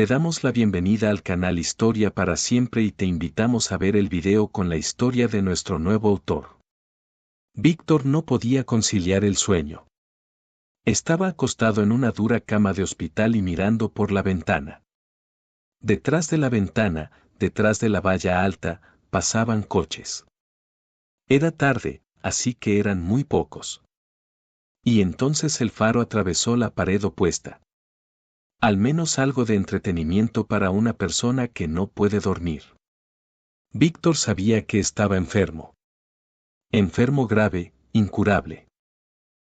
Te damos la bienvenida al canal Historia para Siempre y te invitamos a ver el video con la historia de nuestro nuevo autor. Víctor no podía conciliar el sueño. Estaba acostado en una dura cama de hospital y mirando por la ventana. Detrás de la ventana, detrás de la valla alta, pasaban coches. Era tarde, así que eran muy pocos. Y entonces el faro atravesó la pared opuesta. Al menos algo de entretenimiento para una persona que no puede dormir. Víctor sabía que estaba enfermo. Enfermo grave, incurable.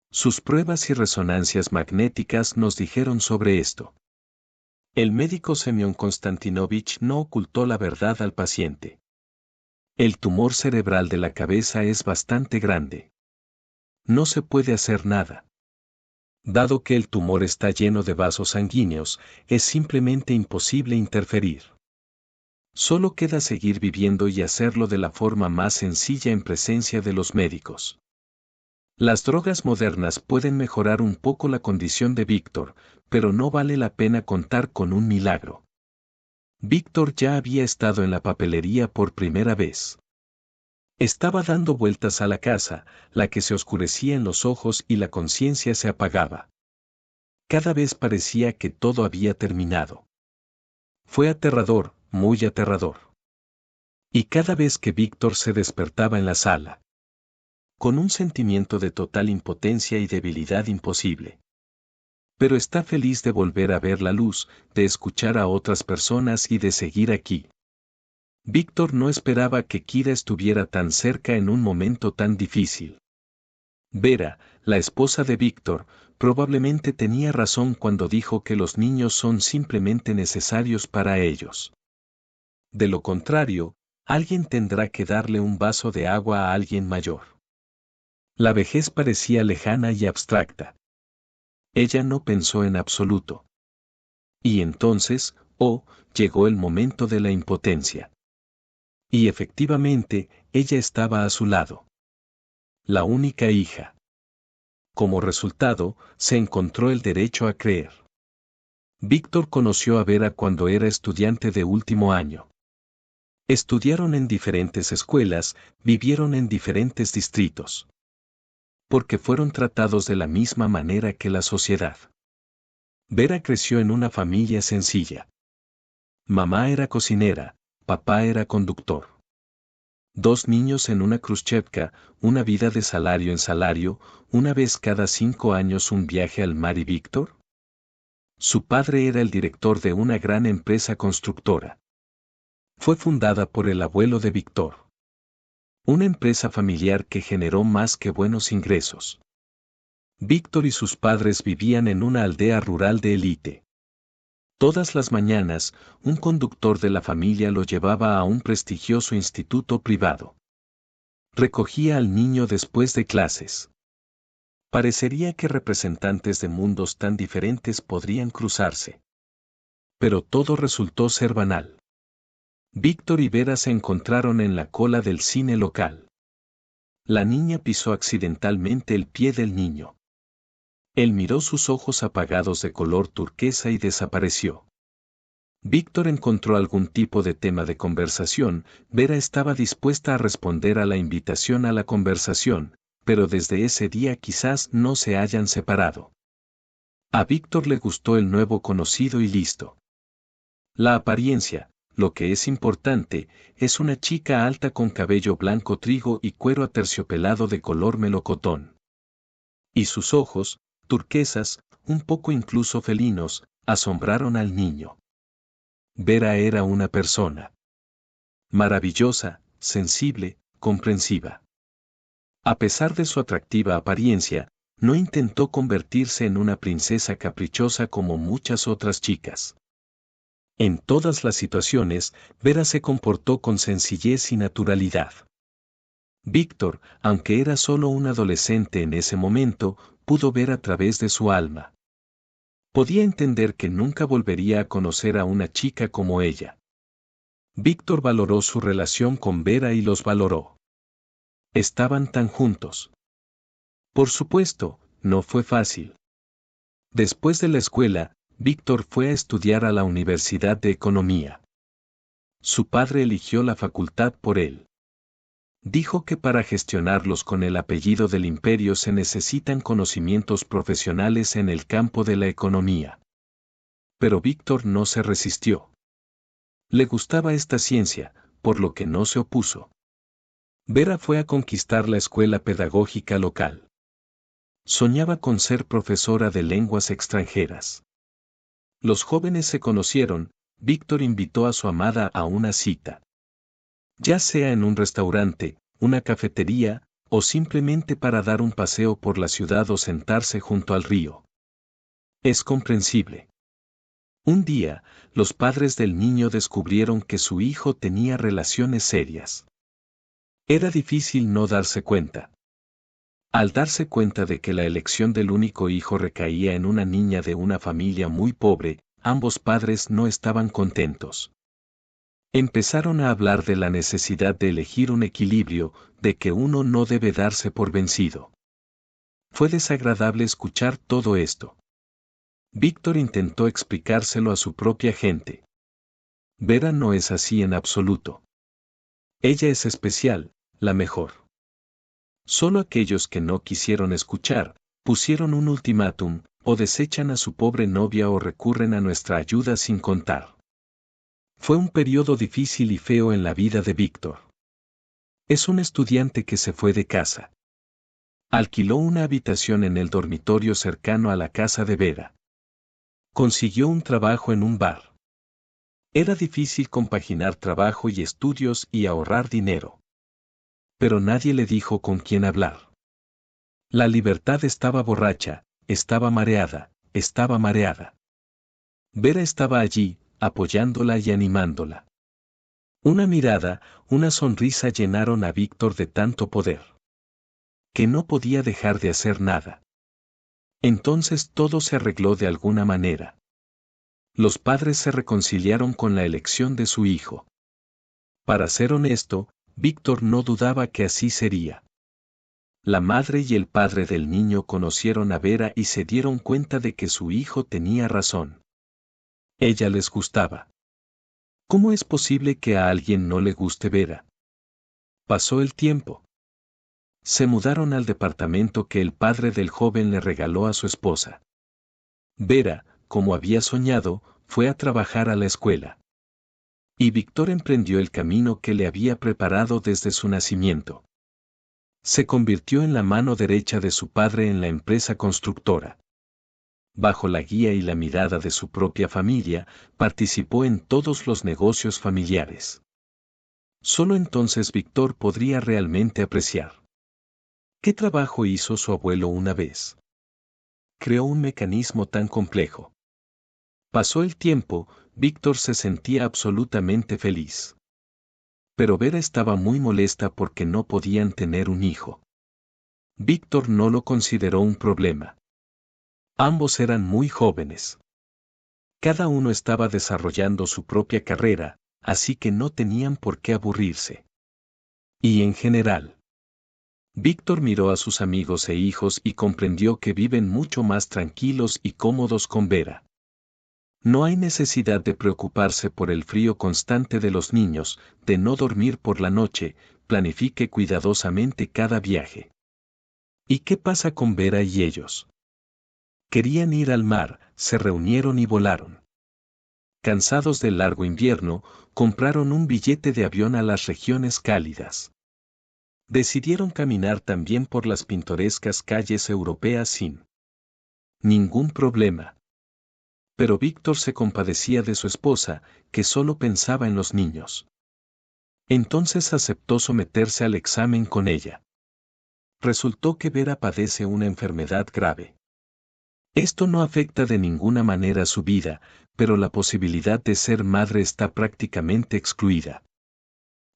Sus pruebas y resonancias magnéticas nos dijeron sobre esto. El médico Semyon Konstantinovich no ocultó la verdad al paciente. El tumor cerebral de la cabeza es bastante grande. No se puede hacer nada. Dado que el tumor está lleno de vasos sanguíneos, es simplemente imposible interferir. Solo queda seguir viviendo y hacerlo de la forma más sencilla en presencia de los médicos. Las drogas modernas pueden mejorar un poco la condición de Víctor, pero no vale la pena contar con un milagro. Víctor ya había estado en la papelería por primera vez. Estaba dando vueltas a la casa, la que se oscurecía en los ojos y la conciencia se apagaba. Cada vez parecía que todo había terminado. Fue aterrador, muy aterrador. Y cada vez que Víctor se despertaba en la sala, con un sentimiento de total impotencia y debilidad imposible. Pero está feliz de volver a ver la luz, de escuchar a otras personas y de seguir aquí. Víctor no esperaba que Kira estuviera tan cerca en un momento tan difícil. Vera, la esposa de Víctor, probablemente tenía razón cuando dijo que los niños son simplemente necesarios para ellos. De lo contrario, alguien tendrá que darle un vaso de agua a alguien mayor. La vejez parecía lejana y abstracta. Ella no pensó en absoluto. Y entonces, llegó el momento de la impotencia. Y efectivamente, ella estaba a su lado. La única hija. Como resultado, se encontró el derecho a creer. Víctor conoció a Vera cuando era estudiante de último año. Estudiaron en diferentes escuelas, vivieron en diferentes distritos. Porque fueron tratados de la misma manera que la sociedad. Vera creció en una familia sencilla. Mamá era cocinera, papá era conductor. 2 niños en una Khrushchevka, una vida de salario en salario, una vez cada 5 años un viaje al mar y Víctor. Su padre era el director de una gran empresa constructora. Fue fundada por el abuelo de Víctor. Una empresa familiar que generó más que buenos ingresos. Víctor y sus padres vivían en una aldea rural de élite. Todas las mañanas, un conductor de la familia lo llevaba a un prestigioso instituto privado. Recogía al niño después de clases. Parecería que representantes de mundos tan diferentes podrían cruzarse. Pero todo resultó ser banal. Víctor y Vera se encontraron en la cola del cine local. La niña pisó accidentalmente el pie del niño. Él miró sus ojos apagados de color turquesa y desapareció. Víctor encontró algún tipo de tema de conversación, Vera estaba dispuesta a responder a la invitación a la conversación, pero desde ese día quizás no se hayan separado. A Víctor le gustó el nuevo conocido y listo. La apariencia, lo que es importante, es una chica alta con cabello blanco trigo y cuero aterciopelado de color melocotón. Y sus ojos, turquesas, un poco incluso felinos, asombraron al niño. Vera era una persona maravillosa, sensible, comprensiva. A pesar de su atractiva apariencia, no intentó convertirse en una princesa caprichosa como muchas otras chicas. En todas las situaciones, Vera se comportó con sencillez y naturalidad. Víctor, aunque era solo un adolescente en ese momento, pudo ver a través de su alma. Podía entender que nunca volvería a conocer a una chica como ella. Víctor valoró su relación con Vera y los valoró. Estaban tan juntos. Por supuesto, no fue fácil. Después de la escuela, Víctor fue a estudiar a la Universidad de Economía. Su padre eligió la facultad por él. Dijo que para gestionarlos con el apellido del imperio se necesitan conocimientos profesionales en el campo de la economía. Pero Víctor no se resistió. Le gustaba esta ciencia, por lo que no se opuso. Vera fue a conquistar la escuela pedagógica local. Soñaba con ser profesora de lenguas extranjeras. Los jóvenes se conocieron, Víctor invitó a su amada a una cita. Ya sea en un restaurante, una cafetería, o simplemente para dar un paseo por la ciudad o sentarse junto al río. Es comprensible. Un día, los padres del niño descubrieron que su hijo tenía relaciones serias. Era difícil no darse cuenta. Al darse cuenta de que la elección del único hijo recaía en una niña de una familia muy pobre, ambos padres no estaban contentos. Empezaron a hablar de la necesidad de elegir un equilibrio, de que uno no debe darse por vencido. Fue desagradable escuchar todo esto. Víctor intentó explicárselo a su propia gente. Vera no es así en absoluto. Ella es especial, la mejor. Solo aquellos que no quisieron escuchar, pusieron un ultimátum, o desechan a su pobre novia o recurren a nuestra ayuda sin contar. Fue un periodo difícil y feo en la vida de Víctor. Es un estudiante que se fue de casa. Alquiló una habitación en el dormitorio cercano a la casa de Vera. Consiguió un trabajo en un bar. Era difícil compaginar trabajo y estudios y ahorrar dinero. Pero nadie le dijo con quién hablar. La libertad estaba borracha, estaba mareada, estaba mareada. Vera estaba allí, apoyándola y animándola. Una mirada, una sonrisa llenaron a Víctor de tanto poder, que no podía dejar de hacer nada. Entonces todo se arregló de alguna manera. Los padres se reconciliaron con la elección de su hijo. Para ser honesto, Víctor no dudaba que así sería. La madre y el padre del niño conocieron a Vera y se dieron cuenta de que su hijo tenía razón. Ella les gustaba. ¿Cómo es posible que a alguien no le guste Vera? Pasó el tiempo. Se mudaron al departamento que el padre del joven le regaló a su esposa. Vera, como había soñado, fue a trabajar a la escuela. Y Víctor emprendió el camino que le había preparado desde su nacimiento. Se convirtió en la mano derecha de su padre en la empresa constructora. Bajo la guía y la mirada de su propia familia, participó en todos los negocios familiares. Solo entonces Víctor podría realmente apreciar. ¿Qué trabajo hizo su abuelo una vez? Creó un mecanismo tan complejo. Pasó el tiempo, Víctor se sentía absolutamente feliz. Pero Vera estaba muy molesta porque no podían tener un hijo. Víctor no lo consideró un problema. Ambos eran muy jóvenes. Cada uno estaba desarrollando su propia carrera, así que no tenían por qué aburrirse. Y en general, Víctor miró a sus amigos e hijos y comprendió que viven mucho más tranquilos y cómodos con Vera. No hay necesidad de preocuparse por el frío constante de los niños, de no dormir por la noche, planifique cuidadosamente cada viaje. ¿Y qué pasa con Vera y ellos? Querían ir al mar, se reunieron y volaron. Cansados del largo invierno, compraron un billete de avión a las regiones cálidas. Decidieron caminar también por las pintorescas calles europeas sin ningún problema. Pero Víctor se compadecía de su esposa, que solo pensaba en los niños. Entonces aceptó someterse al examen con ella. Resultó que Vera padece una enfermedad grave. Esto no afecta de ninguna manera su vida, pero la posibilidad de ser madre está prácticamente excluida.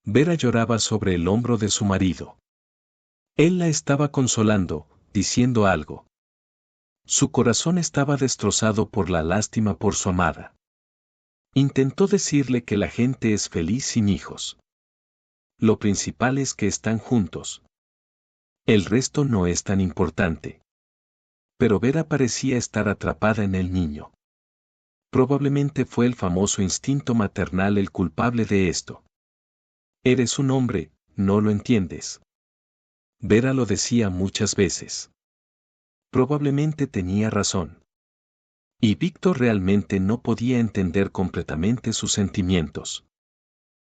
Vera lloraba sobre el hombro de su marido. Él la estaba consolando, diciendo algo. Su corazón estaba destrozado por la lástima por su amada. Intentó decirle que la gente es feliz sin hijos. Lo principal es que están juntos. El resto no es tan importante. Pero Vera parecía estar atrapada en el niño. Probablemente fue el famoso instinto maternal el culpable de esto. Eres un hombre, no lo entiendes. Vera lo decía muchas veces. Probablemente tenía razón. Y Víctor realmente no podía entender completamente sus sentimientos.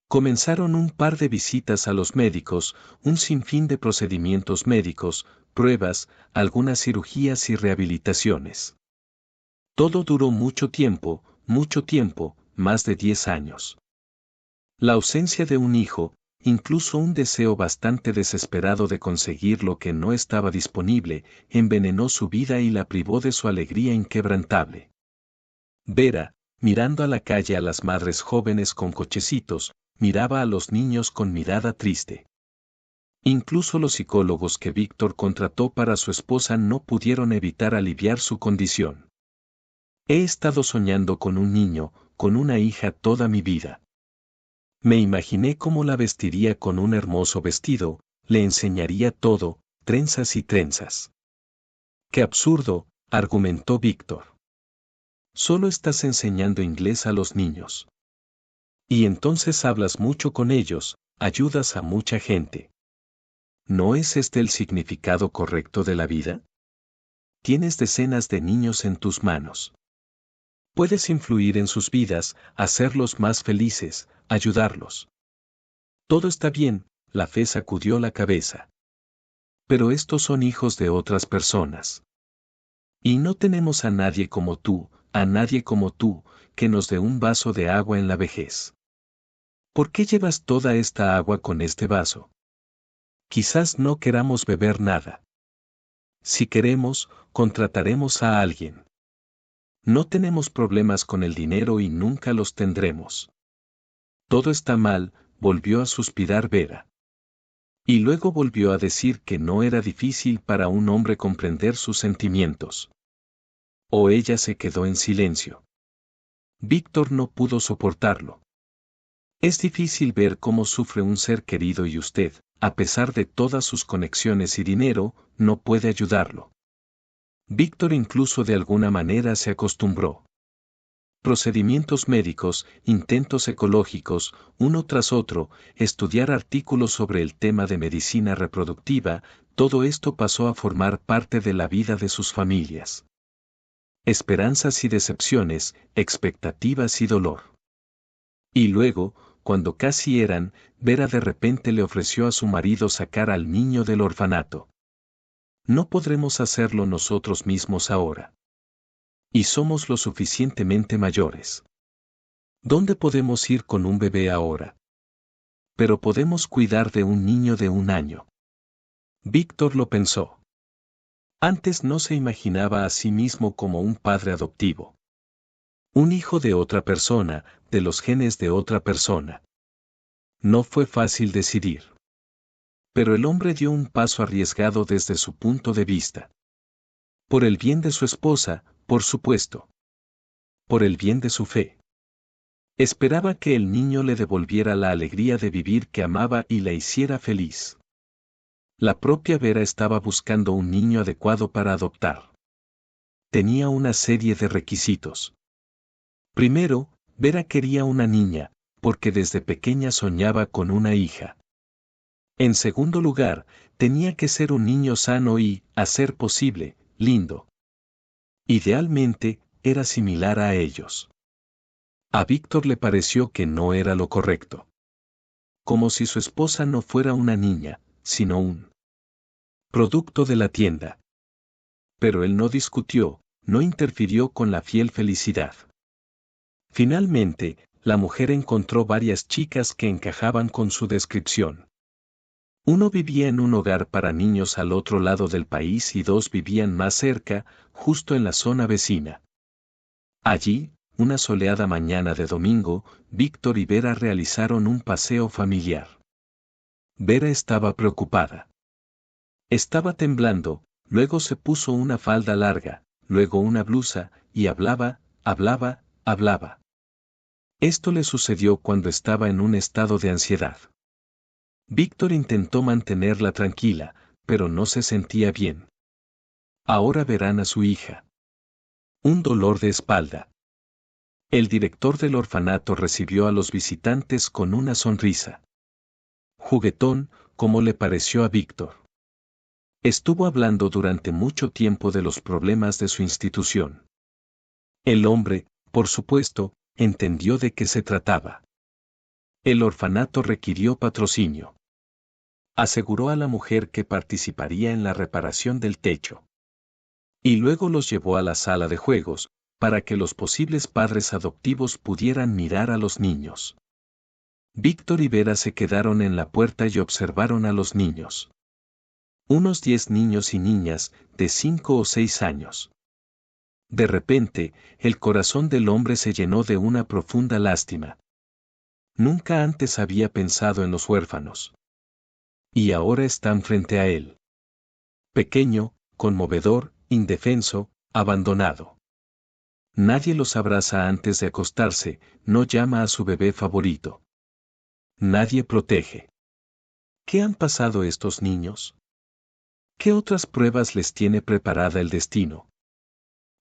Comenzaron un par de visitas a los médicos, un sinfín de procedimientos médicos, pruebas, algunas cirugías y rehabilitaciones. Todo duró mucho tiempo, más de 10 años. La ausencia de un hijo, incluso un deseo bastante desesperado de conseguir lo que no estaba disponible, envenenó su vida y la privó de su alegría inquebrantable. Vera, mirando a la calle a las madres jóvenes con cochecitos, miraba a los niños con mirada triste. Incluso los psicólogos que Víctor contrató para su esposa no pudieron evitar aliviar su condición. He estado soñando con un niño, con una hija toda mi vida. Me imaginé cómo la vestiría con un hermoso vestido, le enseñaría todo, trenzas y trenzas. ¡Qué absurdo!, argumentó Víctor. Solo estás enseñando inglés a los niños. Y entonces hablas mucho con ellos, ayudas a mucha gente. ¿No es este el significado correcto de la vida? Tienes decenas de niños en tus manos. Puedes influir en sus vidas, hacerlos más felices, ayudarlos. Todo está bien, la fe sacudió la cabeza. Pero estos son hijos de otras personas. Y no tenemos a nadie como tú, que nos dé un vaso de agua en la vejez. ¿Por qué llevas toda esta agua con este vaso? Quizás no queramos beber nada. Si queremos, contrataremos a alguien. No tenemos problemas con el dinero y nunca los tendremos. Todo está mal, volvió a suspirar Vera. Y luego volvió a decir que no era difícil para un hombre comprender sus sentimientos. O ella se quedó en silencio. Víctor no pudo soportarlo. Es difícil ver cómo sufre un ser querido y usted, a pesar de todas sus conexiones y dinero, no puede ayudarlo. Víctor incluso de alguna manera se acostumbró. Procedimientos médicos, intentos ecológicos, uno tras otro, estudiar artículos sobre el tema de medicina reproductiva, todo esto pasó a formar parte de la vida de sus familias. Esperanzas y decepciones, expectativas y dolor. Y luego, cuando casi eran, Vera de repente le ofreció a su marido sacar al niño del orfanato. No podremos hacerlo nosotros mismos ahora. Y somos lo suficientemente mayores. ¿Dónde podemos ir con un bebé ahora? Pero podemos cuidar de un niño de 1 año. Víctor lo pensó. Antes no se imaginaba a sí mismo como un padre adoptivo. Un hijo de otra persona, de los genes de otra persona. No fue fácil decidir. Pero el hombre dio un paso arriesgado desde su punto de vista. Por el bien de su esposa, por supuesto. Por el bien de su fe. Esperaba que el niño le devolviera la alegría de vivir que amaba y la hiciera feliz. La propia Vera estaba buscando un niño adecuado para adoptar. Tenía una serie de requisitos. Primero, Vera quería una niña, porque desde pequeña soñaba con una hija. En segundo lugar, tenía que ser un niño sano y, a ser posible, lindo. Idealmente, era similar a ellos. A Víctor le pareció que no era lo correcto. Como si su esposa no fuera una niña, sino un producto de la tienda. Pero él no discutió, no interfirió con la fiel felicidad. Finalmente, la mujer encontró varias chicas que encajaban con su descripción. Uno vivía en un hogar para niños al otro lado del país y 2 vivían más cerca, justo en la zona vecina. Allí, una soleada mañana de domingo, Víctor y Vera realizaron un paseo familiar. Vera estaba preocupada. Estaba temblando, luego se puso una falda larga, luego una blusa, y hablaba. Esto le sucedió cuando estaba en un estado de ansiedad. Víctor intentó mantenerla tranquila, pero no se sentía bien. Ahora verán a su hija. Un dolor de espalda. El director del orfanato recibió a los visitantes con una sonrisa. Juguetón, como le pareció a Víctor. Estuvo hablando durante mucho tiempo de los problemas de su institución. El hombre, por supuesto, entendió de qué se trataba. El orfanato requirió patrocinio. Aseguró a la mujer que participaría en la reparación del techo. Y luego los llevó a la sala de juegos, para que los posibles padres adoptivos pudieran mirar a los niños. Víctor y Vera se quedaron en la puerta y observaron a los niños. Unos 10 niños y niñas, de 5 o 6 años. De repente, el corazón del hombre se llenó de una profunda lástima. Nunca antes había pensado en los huérfanos. Y ahora están frente a él. Pequeño, conmovedor, indefenso, abandonado. Nadie los abraza antes de acostarse, no llama a su bebé favorito. Nadie protege. ¿Qué han pasado estos niños? ¿Qué otras pruebas les tiene preparada el destino?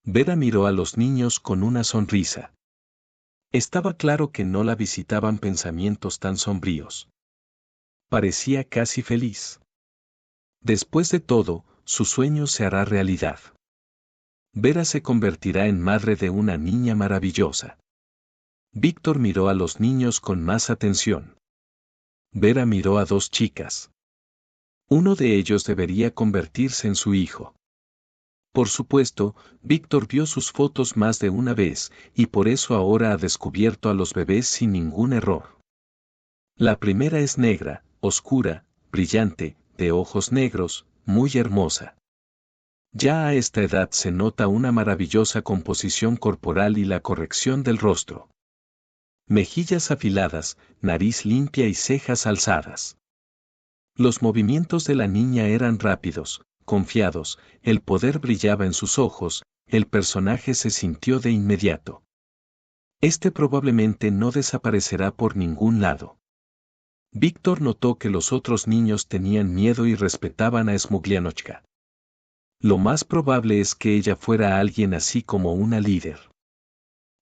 Vera miró a los niños con una sonrisa. Estaba claro que no la visitaban pensamientos tan sombríos. Parecía casi feliz. Después de todo, su sueño se hará realidad. Vera se convertirá en madre de una niña maravillosa. Víctor miró a los niños con más atención. Vera miró a 2 chicas. Uno de ellos debería convertirse en su hijo. Por supuesto, Víctor vio sus fotos más de una vez, y por eso ahora ha descubierto a los bebés sin ningún error. La primera es negra, oscura, brillante, de ojos negros, muy hermosa. Ya a esta edad se nota una maravillosa composición corporal y la corrección del rostro. Mejillas afiladas, nariz limpia y cejas alzadas. Los movimientos de la niña eran rápidos, confiados, el poder brillaba en sus ojos, el personaje se sintió de inmediato. Este probablemente no desaparecerá por ningún lado. Víctor notó que los otros niños tenían miedo y respetaban a Smuglianochka. Lo más probable es que ella fuera alguien así como una líder.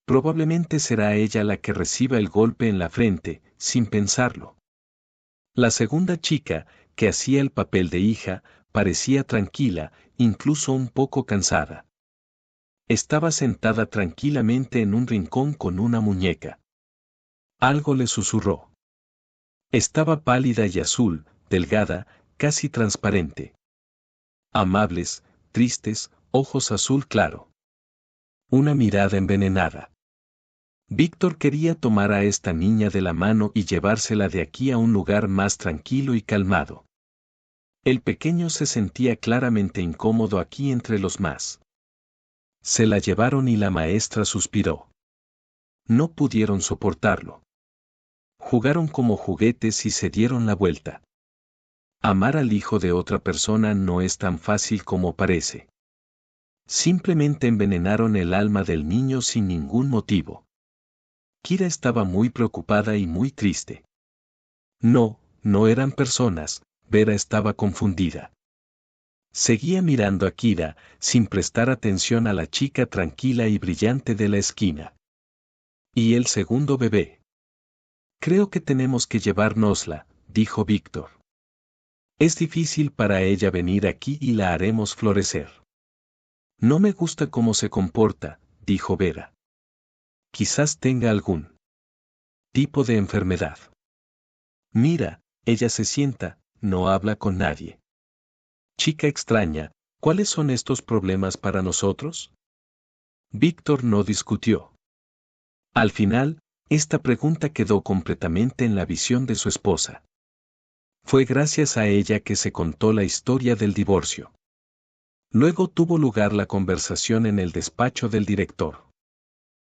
Probablemente será ella la que reciba el golpe en la frente, sin pensarlo. La segunda chica, que hacía el papel de hija, parecía tranquila, incluso un poco cansada. Estaba sentada tranquilamente en un rincón con una muñeca. Algo le susurró. Estaba pálida y azul, delgada, casi transparente. Amables, tristes, ojos azul claro. Una mirada envenenada. Víctor quería tomar a esta niña de la mano y llevársela de aquí a un lugar más tranquilo y calmado. El pequeño se sentía claramente incómodo aquí entre los más. Se la llevaron y la maestra suspiró. No pudieron soportarlo. Jugaron como juguetes y se dieron la vuelta. Amar al hijo de otra persona no es tan fácil como parece. Simplemente envenenaron el alma del niño sin ningún motivo. Kira estaba muy preocupada y muy triste. No, no eran personas, Vera estaba confundida. Seguía mirando a Kira, sin prestar atención a la chica tranquila y brillante de la esquina. ¿Y el segundo bebé? Creo que tenemos que llevárnosla, dijo Víctor. Es difícil para ella venir aquí y la haremos florecer. No me gusta cómo se comporta, dijo Vera. Quizás tenga algún tipo de enfermedad. Mira, ella se sienta, no habla con nadie. Chica extraña, ¿cuáles son estos problemas para nosotros? Víctor no discutió. Al final, esta pregunta quedó completamente en la visión de su esposa. Fue gracias a ella que se contó la historia del divorcio. Luego tuvo lugar la conversación en el despacho del director.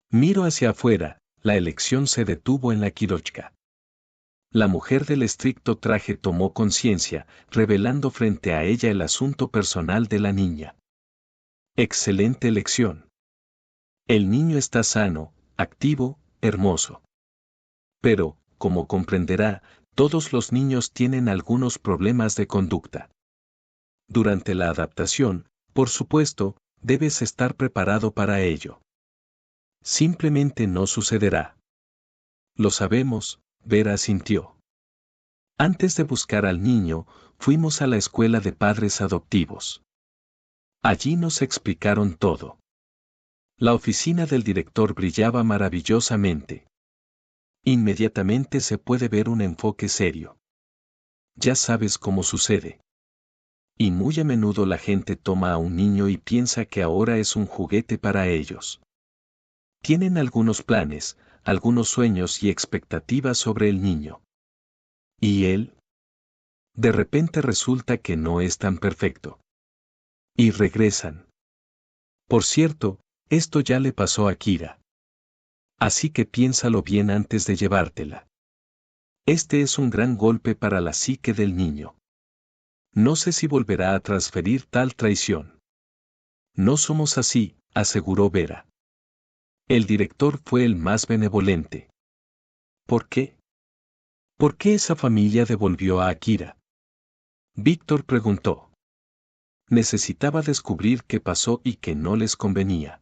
Miró hacia afuera, la elección se detuvo en la Quirochka. La mujer del estricto traje tomó conciencia, revelando frente a ella el asunto personal de la niña. Excelente elección. El niño está sano, activo, hermoso. Pero, como comprenderá, todos los niños tienen algunos problemas de conducta. Durante la adaptación, por supuesto, debes estar preparado para ello. Simplemente no sucederá. Lo sabemos, Vera asintió. Antes de buscar al niño, fuimos a la escuela de padres adoptivos. Allí nos explicaron todo. La oficina del director brillaba maravillosamente. Inmediatamente se puede ver un enfoque serio. Ya sabes cómo sucede. Y muy a menudo la gente toma a un niño y piensa que ahora es un juguete para ellos. Tienen algunos planes, algunos sueños y expectativas sobre el niño. ¿Y él? De repente resulta que no es tan perfecto. Y regresan. Por cierto, esto ya le pasó a Kira. Así que piénsalo bien antes de llevártela. Este es un gran golpe para la psique del niño. No sé si volverá a transferir tal traición. No somos así, aseguró Vera. El director fue el más benevolente. ¿Por qué? ¿Por qué esa familia devolvió a Akira? Víctor preguntó. Necesitaba descubrir qué pasó y que no les convenía.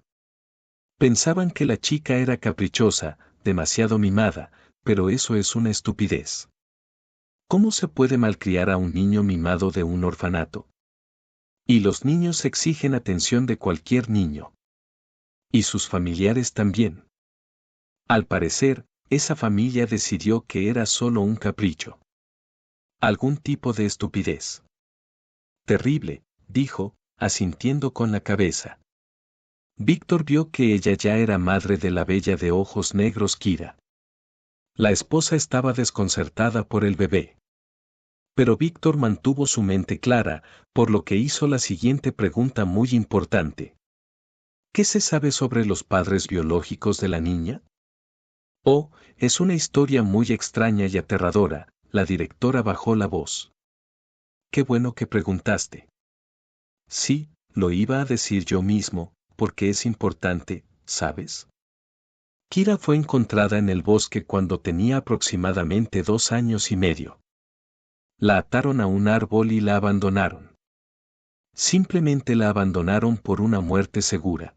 Pensaban que la chica era caprichosa, demasiado mimada, pero eso es una estupidez. ¿Cómo se puede malcriar a un niño mimado de un orfanato? Y los niños exigen atención de cualquier niño. Y sus familiares también. Al parecer, esa familia decidió que era solo un capricho. Algún tipo de estupidez. Terrible, dijo, asintiendo con la cabeza. Víctor vio que ella ya era madre de la bella de ojos negros Kira. La esposa estaba desconcertada por el bebé. Pero Víctor mantuvo su mente clara, por lo que hizo la siguiente pregunta muy importante. ¿Qué se sabe sobre los padres biológicos de la niña? Oh, es una historia muy extraña y aterradora, la directora bajó la voz. Qué bueno que preguntaste. Sí, lo iba a decir yo mismo, porque es importante, ¿sabes? Kira fue encontrada en el bosque cuando tenía aproximadamente 2 años y medio. La ataron a un árbol y la abandonaron. Simplemente la abandonaron por una muerte segura.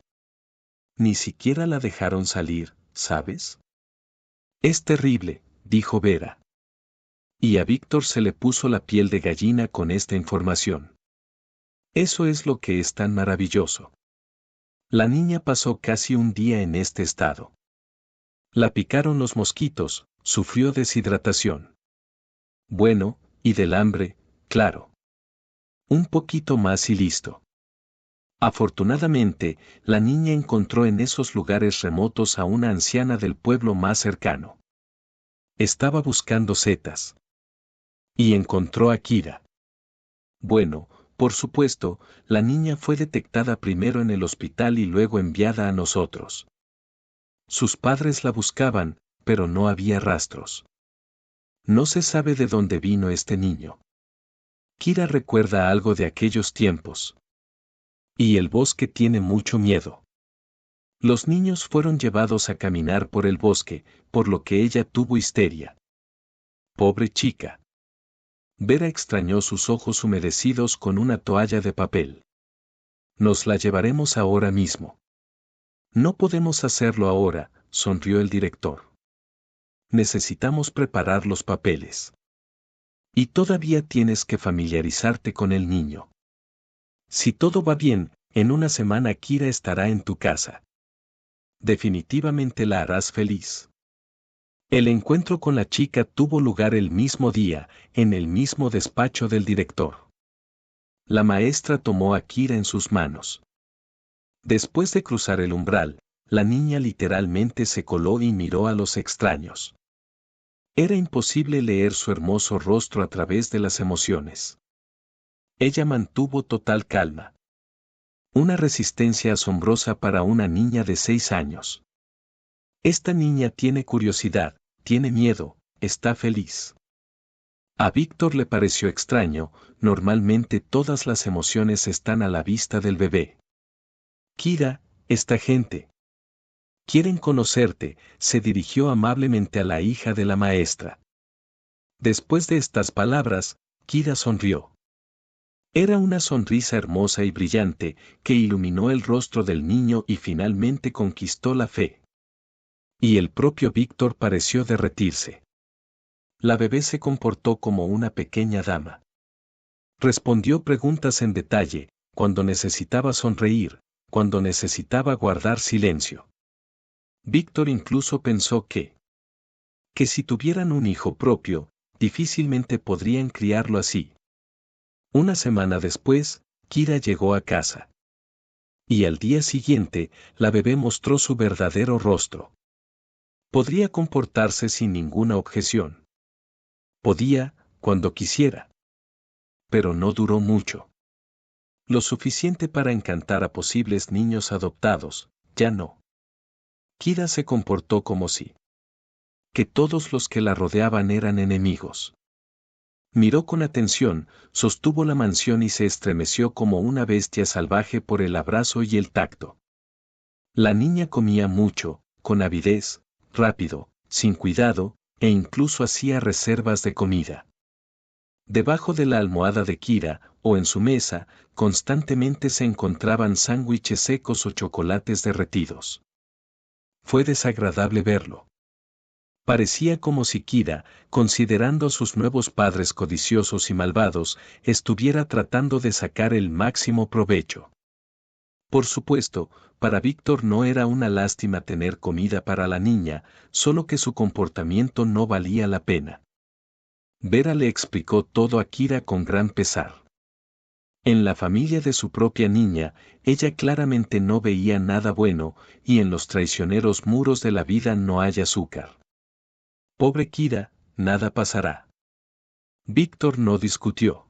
Ni siquiera la dejaron salir, ¿sabes? Es terrible, dijo Vera. Y a Víctor se le puso la piel de gallina con esta información. Eso es lo que es tan maravilloso. La niña pasó casi un día en este estado. La picaron los mosquitos, sufrió deshidratación. Bueno, y del hambre, claro. Un poquito más y listo. Afortunadamente, la niña encontró en esos lugares remotos a una anciana del pueblo más cercano. Estaba buscando setas. Y encontró a Kira. Bueno, por supuesto, la niña fue detectada primero en el hospital y luego enviada a nosotros. Sus padres la buscaban, pero no había rastros. No se sabe de dónde vino este niño. Kira recuerda algo de aquellos tiempos. Y el bosque tiene mucho miedo. Los niños fueron llevados a caminar por el bosque, por lo que ella tuvo histeria. Pobre chica. Vera extrañó sus ojos humedecidos con una toalla de papel. Nos la llevaremos ahora mismo. No podemos hacerlo ahora, sonrió el director. Necesitamos preparar los papeles. Y todavía tienes que familiarizarte con el niño. Si todo va bien, en una semana Kira estará en tu casa. Definitivamente la harás feliz. El encuentro con la chica tuvo lugar el mismo día, en el mismo despacho del director. La maestra tomó a Kira en sus manos. Después de cruzar el umbral, la niña literalmente se coló y miró a los extraños. Era imposible leer su hermoso rostro a través de las emociones. Ella mantuvo total calma. Una resistencia asombrosa para una niña de 6 años. Esta niña tiene curiosidad, tiene miedo, está feliz. A Víctor le pareció extraño, normalmente todas las emociones están a la vista del bebé. Kira, esta gente. Quieren conocerte, se dirigió amablemente a la hija de la maestra. Después de estas palabras, Kira sonrió. Era una sonrisa hermosa y brillante, que iluminó el rostro del niño y finalmente conquistó la fe. Y el propio Víctor pareció derretirse. La bebé se comportó como una pequeña dama. Respondió preguntas en detalle, cuando necesitaba sonreír, cuando necesitaba guardar silencio. Víctor incluso pensó que si tuvieran un hijo propio, difícilmente podrían criarlo así. Una semana después, Kira llegó a casa. Y al día siguiente, la bebé mostró su verdadero rostro. Podría comportarse sin ninguna objeción. Podía, cuando quisiera. Pero no duró mucho. Lo suficiente para encantar a posibles niños adoptados, ya no. Kira se comportó como si que todos los que la rodeaban eran enemigos. Miró con atención, sostuvo la mansión y se estremeció como una bestia salvaje por el abrazo y el tacto. La niña comía mucho, con avidez, rápido, sin cuidado, e incluso hacía reservas de comida. Debajo de la almohada de Kira, o en su mesa, constantemente se encontraban sándwiches secos o chocolates derretidos. Fue desagradable verlo. Parecía como si Kira, considerando a sus nuevos padres codiciosos y malvados, estuviera tratando de sacar el máximo provecho. Por supuesto, para Víctor no era una lástima tener comida para la niña, solo que su comportamiento no valía la pena. Vera le explicó todo a Kira con gran pesar. En la familia de su propia niña, ella claramente no veía nada bueno, y en los traicioneros muros de la vida no hay azúcar. Pobre Kira, nada pasará. Víctor no discutió.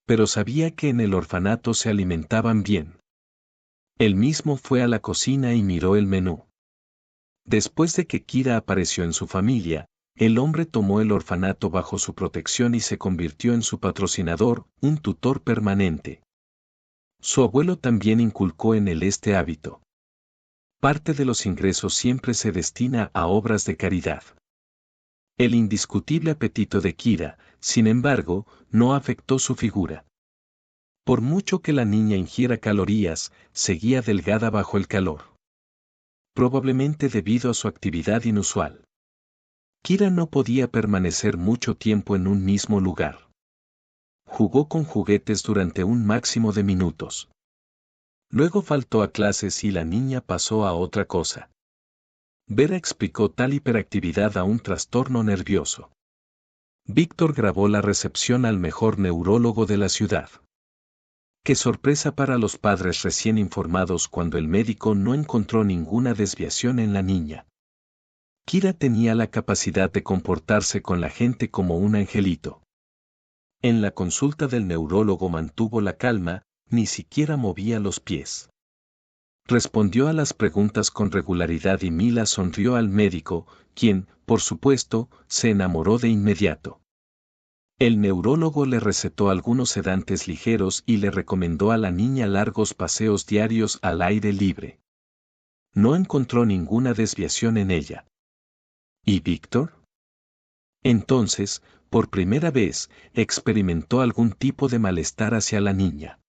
Pero sabía que en el orfanato se alimentaban bien. Él mismo fue a la cocina y miró el menú. Después de que Kira apareció en su familia, el hombre tomó el orfanato bajo su protección y se convirtió en su patrocinador, un tutor permanente. Su abuelo también inculcó en él este hábito. Parte de los ingresos siempre se destina a obras de caridad. El indiscutible apetito de Kira, sin embargo, no afectó su figura. Por mucho que la niña ingiera calorías, seguía delgada bajo el calor. Probablemente debido a su actividad inusual. Kira no podía permanecer mucho tiempo en un mismo lugar. Jugó con juguetes durante un máximo de minutos. Luego faltó a clases y la niña pasó a otra cosa. Vera explicó tal hiperactividad a un trastorno nervioso. Víctor grabó la recepción al mejor neurólogo de la ciudad. Qué sorpresa para los padres recién informados cuando el médico no encontró ninguna desviación en la niña. Kira tenía la capacidad de comportarse con la gente como un angelito. En la consulta del neurólogo mantuvo la calma, ni siquiera movía los pies. Respondió a las preguntas con regularidad y Mila sonrió al médico, quien, por supuesto, se enamoró de inmediato. El neurólogo le recetó algunos sedantes ligeros y le recomendó a la niña largos paseos diarios al aire libre. No encontró ninguna desviación en ella. ¿Y Víctor? Entonces, por primera vez, experimentó algún tipo de malestar hacia la niña.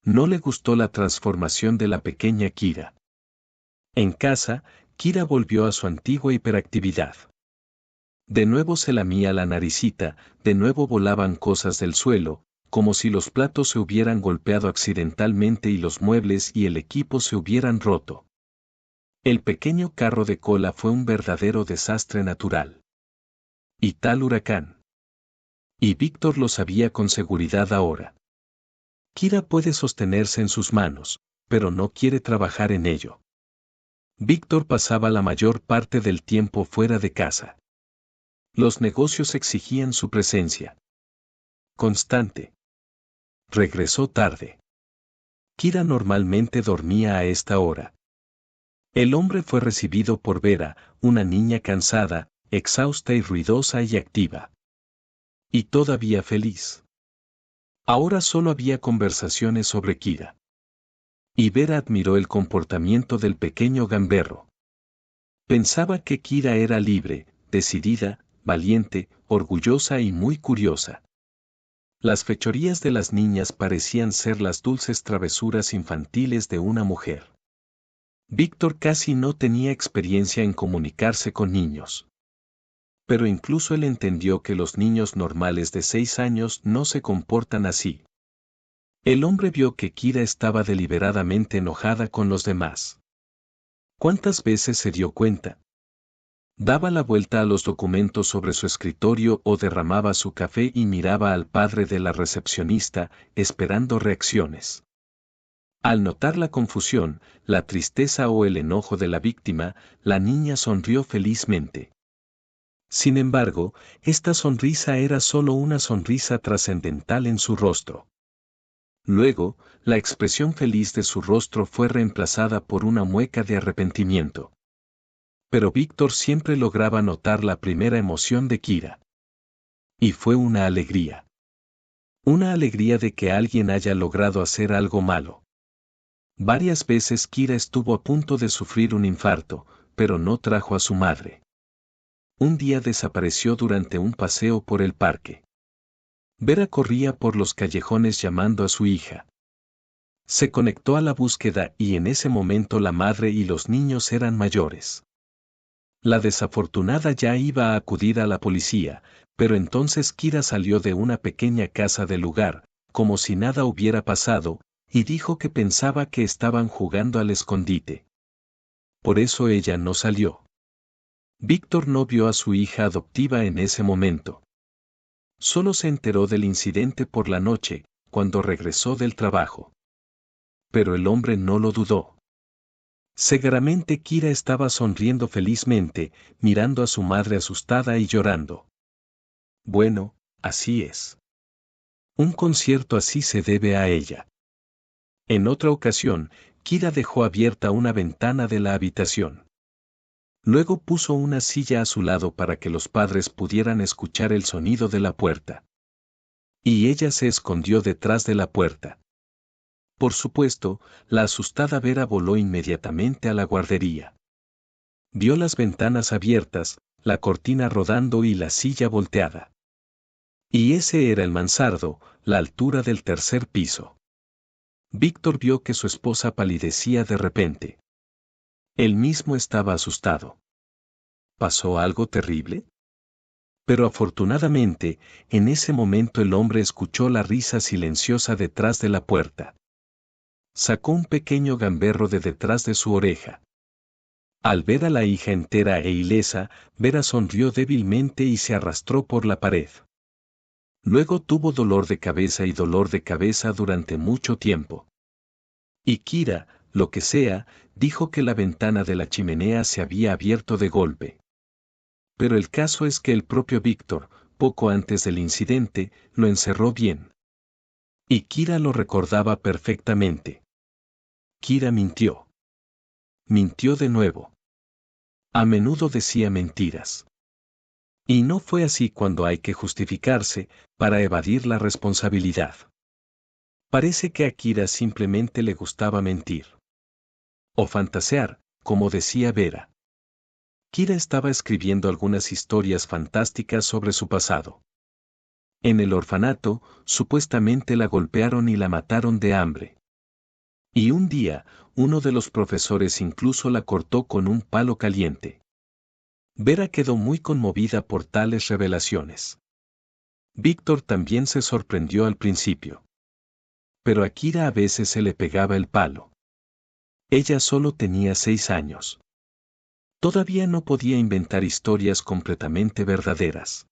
No le gustó la transformación de la pequeña Kira. En casa, Kira volvió a su antigua hiperactividad. De nuevo se lamía la naricita, de nuevo volaban cosas del suelo, como si los platos se hubieran golpeado accidentalmente y los muebles y el equipo se hubieran roto. El pequeño carro de cola fue un verdadero desastre natural. Y tal huracán. Y Víctor lo sabía con seguridad ahora. Kira puede sostenerse en sus manos, pero no quiere trabajar en ello. Víctor pasaba la mayor parte del tiempo fuera de casa. Los negocios exigían su presencia constante. Regresó tarde. Kira normalmente dormía a esta hora. El hombre fue recibido por Vera, una niña cansada, exhausta y ruidosa y activa. Y todavía feliz. Ahora solo había conversaciones sobre Kira. Y Vera admiró el comportamiento del pequeño gamberro. Pensaba que Kira era libre, decidida, valiente, orgullosa y muy curiosa. Las fechorías de las niñas parecían ser las dulces travesuras infantiles de una mujer. Víctor casi no tenía experiencia en comunicarse con niños. Pero incluso él entendió que los niños normales de 6 años no se comportan así. El hombre vio que Kira estaba deliberadamente enojada con los demás. ¿Cuántas veces se dio cuenta? Daba la vuelta a los documentos sobre su escritorio o derramaba su café y miraba al padre de la recepcionista, esperando reacciones. Al notar la confusión, la tristeza o el enojo de la víctima, la niña sonrió felizmente. Sin embargo, esta sonrisa era solo una sonrisa trascendental en su rostro. Luego, la expresión feliz de su rostro fue reemplazada por una mueca de arrepentimiento. Pero Víctor siempre lograba notar la primera emoción de Kira. Y fue una alegría. Una alegría de que alguien haya logrado hacer algo malo. Varias veces Kira estuvo a punto de sufrir un infarto, pero no trajo a su madre. Un día desapareció durante un paseo por el parque. Vera corría por los callejones llamando a su hija. Se conectó a la búsqueda y en ese momento la madre y los niños eran mayores. La desafortunada ya iba a acudir a la policía, pero entonces Kira salió de una pequeña casa del lugar, como si nada hubiera pasado, y dijo que pensaba que estaban jugando al escondite. Por eso ella no salió. Víctor no vio a su hija adoptiva en ese momento. Solo se enteró del incidente por la noche, cuando regresó del trabajo. Pero el hombre no lo dudó. Seguramente Kira estaba sonriendo felizmente, mirando a su madre asustada y llorando. Bueno, así es. Un concierto así se debe a ella. En otra ocasión, Kira dejó abierta una ventana de la habitación. Luego puso una silla a su lado para que los padres pudieran escuchar el sonido de la puerta. Y ella se escondió detrás de la puerta. Por supuesto, la asustada Vera voló inmediatamente a la guardería. Vio las ventanas abiertas, la cortina rodando y la silla volteada. Y ese era el mansardo, la altura del tercer piso. Víctor vio que su esposa palidecía de repente. Él mismo estaba asustado. ¿Pasó algo terrible? Pero afortunadamente, en ese momento el hombre escuchó la risa silenciosa detrás de la puerta. Sacó un pequeño gamberro de detrás de su oreja. Al ver a la hija entera e ilesa, Vera sonrió débilmente y se arrastró por la pared. Luego tuvo dolor de cabeza durante mucho tiempo. Y Kira, lo que sea, dijo que la ventana de la chimenea se había abierto de golpe. Pero el caso es que el propio Víctor, poco antes del incidente, lo encerró bien. Y Kira lo recordaba perfectamente. Kira mintió. Mintió de nuevo. A menudo decía mentiras. Y no fue así cuando hay que justificarse, para evadir la responsabilidad. Parece que a Kira simplemente le gustaba mentir. O fantasear, como decía Vera. Kira estaba escribiendo algunas historias fantásticas sobre su pasado. En el orfanato, supuestamente la golpearon y la mataron de hambre. Y un día, uno de los profesores incluso la cortó con un palo caliente. Vera quedó muy conmovida por tales revelaciones. Víctor también se sorprendió al principio. Pero a Kira a veces se le pegaba el palo. Ella solo tenía 6 años. Todavía no podía inventar historias completamente verdaderas.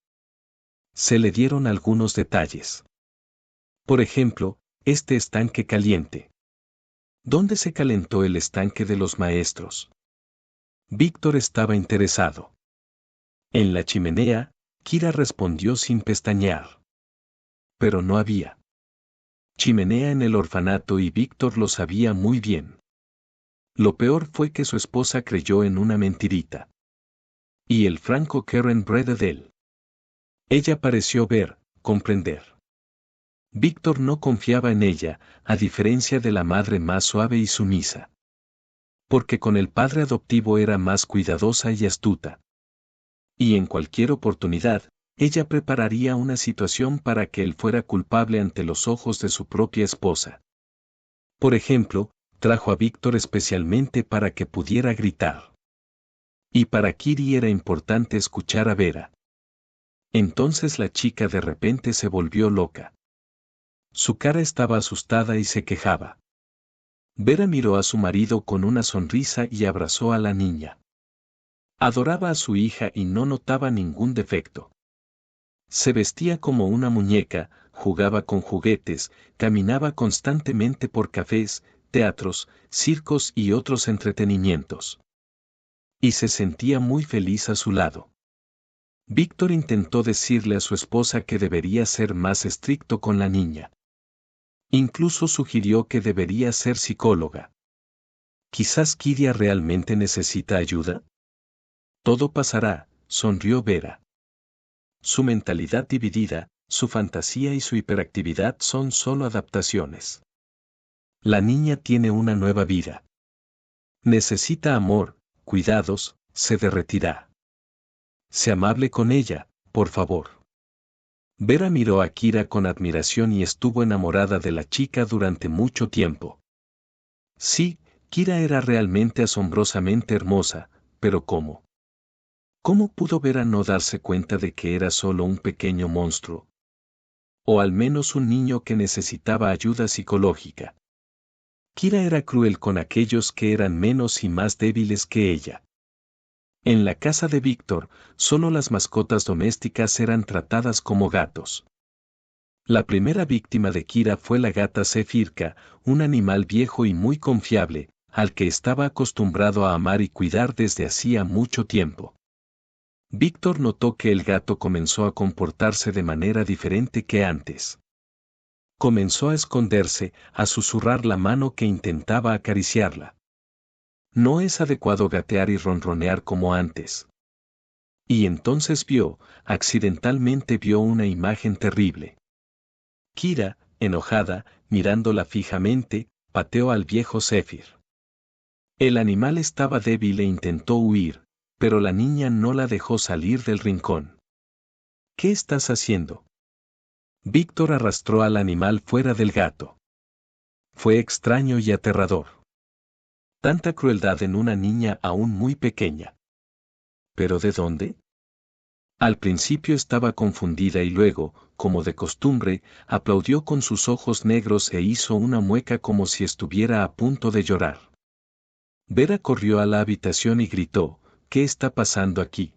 Se le dieron algunos detalles. Por ejemplo, este estanque caliente. ¿Dónde se calentó el estanque de los maestros? Víctor estaba interesado. En la chimenea, Kira respondió sin pestañear. Pero no había chimenea en el orfanato y Víctor lo sabía muy bien. Lo peor fue que su esposa creyó en una mentirita. Y el franco Karen Brededel. Ella pareció ver, comprender. Víctor no confiaba en ella, a diferencia de la madre más suave y sumisa. Porque con el padre adoptivo era más cuidadosa y astuta. Y en cualquier oportunidad, ella prepararía una situación para que él fuera culpable ante los ojos de su propia esposa. Por ejemplo, Trajo a Víctor especialmente para que pudiera gritar. Y para Kiri era importante escuchar a Vera. Entonces la chica de repente se volvió loca. Su cara estaba asustada y se quejaba. Vera miró a su marido con una sonrisa y abrazó a la niña. Adoraba a su hija y no notaba ningún defecto. Se vestía como una muñeca, jugaba con juguetes, caminaba constantemente por cafés, teatros, circos y otros entretenimientos. Y se sentía muy feliz a su lado. Víctor intentó decirle a su esposa que debería ser más estricto con la niña. Incluso sugirió que debería ser psicóloga. ¿Quizás Kiria realmente necesita ayuda? Todo pasará, sonrió Vera. Su mentalidad dividida, su fantasía y su hiperactividad son solo adaptaciones. La niña tiene una nueva vida. Necesita amor, cuidados, se derretirá. Sé amable con ella, por favor. Vera miró a Kira con admiración y estuvo enamorada de la chica durante mucho tiempo. Sí, Kira era realmente asombrosamente hermosa, pero ¿cómo? ¿Cómo pudo Vera no darse cuenta de que era solo un pequeño monstruo? O al menos un niño que necesitaba ayuda psicológica. Kira era cruel con aquellos que eran menos y más débiles que ella. En la casa de Víctor, solo las mascotas domésticas eran tratadas como gatos. La primera víctima de Kira fue la gata Zefirka, un animal viejo y muy confiable, al que estaba acostumbrado a amar y cuidar desde hacía mucho tiempo. Víctor notó que el gato comenzó a comportarse de manera diferente que antes. Comenzó a esconderse, a susurrar la mano que intentaba acariciarla. No es adecuado gatear y ronronear como antes. Y entonces accidentalmente vio una imagen terrible. Kira, enojada, mirándola fijamente, pateó al viejo Zephyr. El animal estaba débil e intentó huir, pero la niña no la dejó salir del rincón. ¿Qué estás haciendo? Víctor arrastró al animal fuera del gato. Fue extraño y aterrador. Tanta crueldad en una niña aún muy pequeña. ¿Pero de dónde? Al principio estaba confundida y luego, como de costumbre, aplaudió con sus ojos negros e hizo una mueca como si estuviera a punto de llorar. Vera corrió a la habitación y gritó, ¿qué está pasando aquí?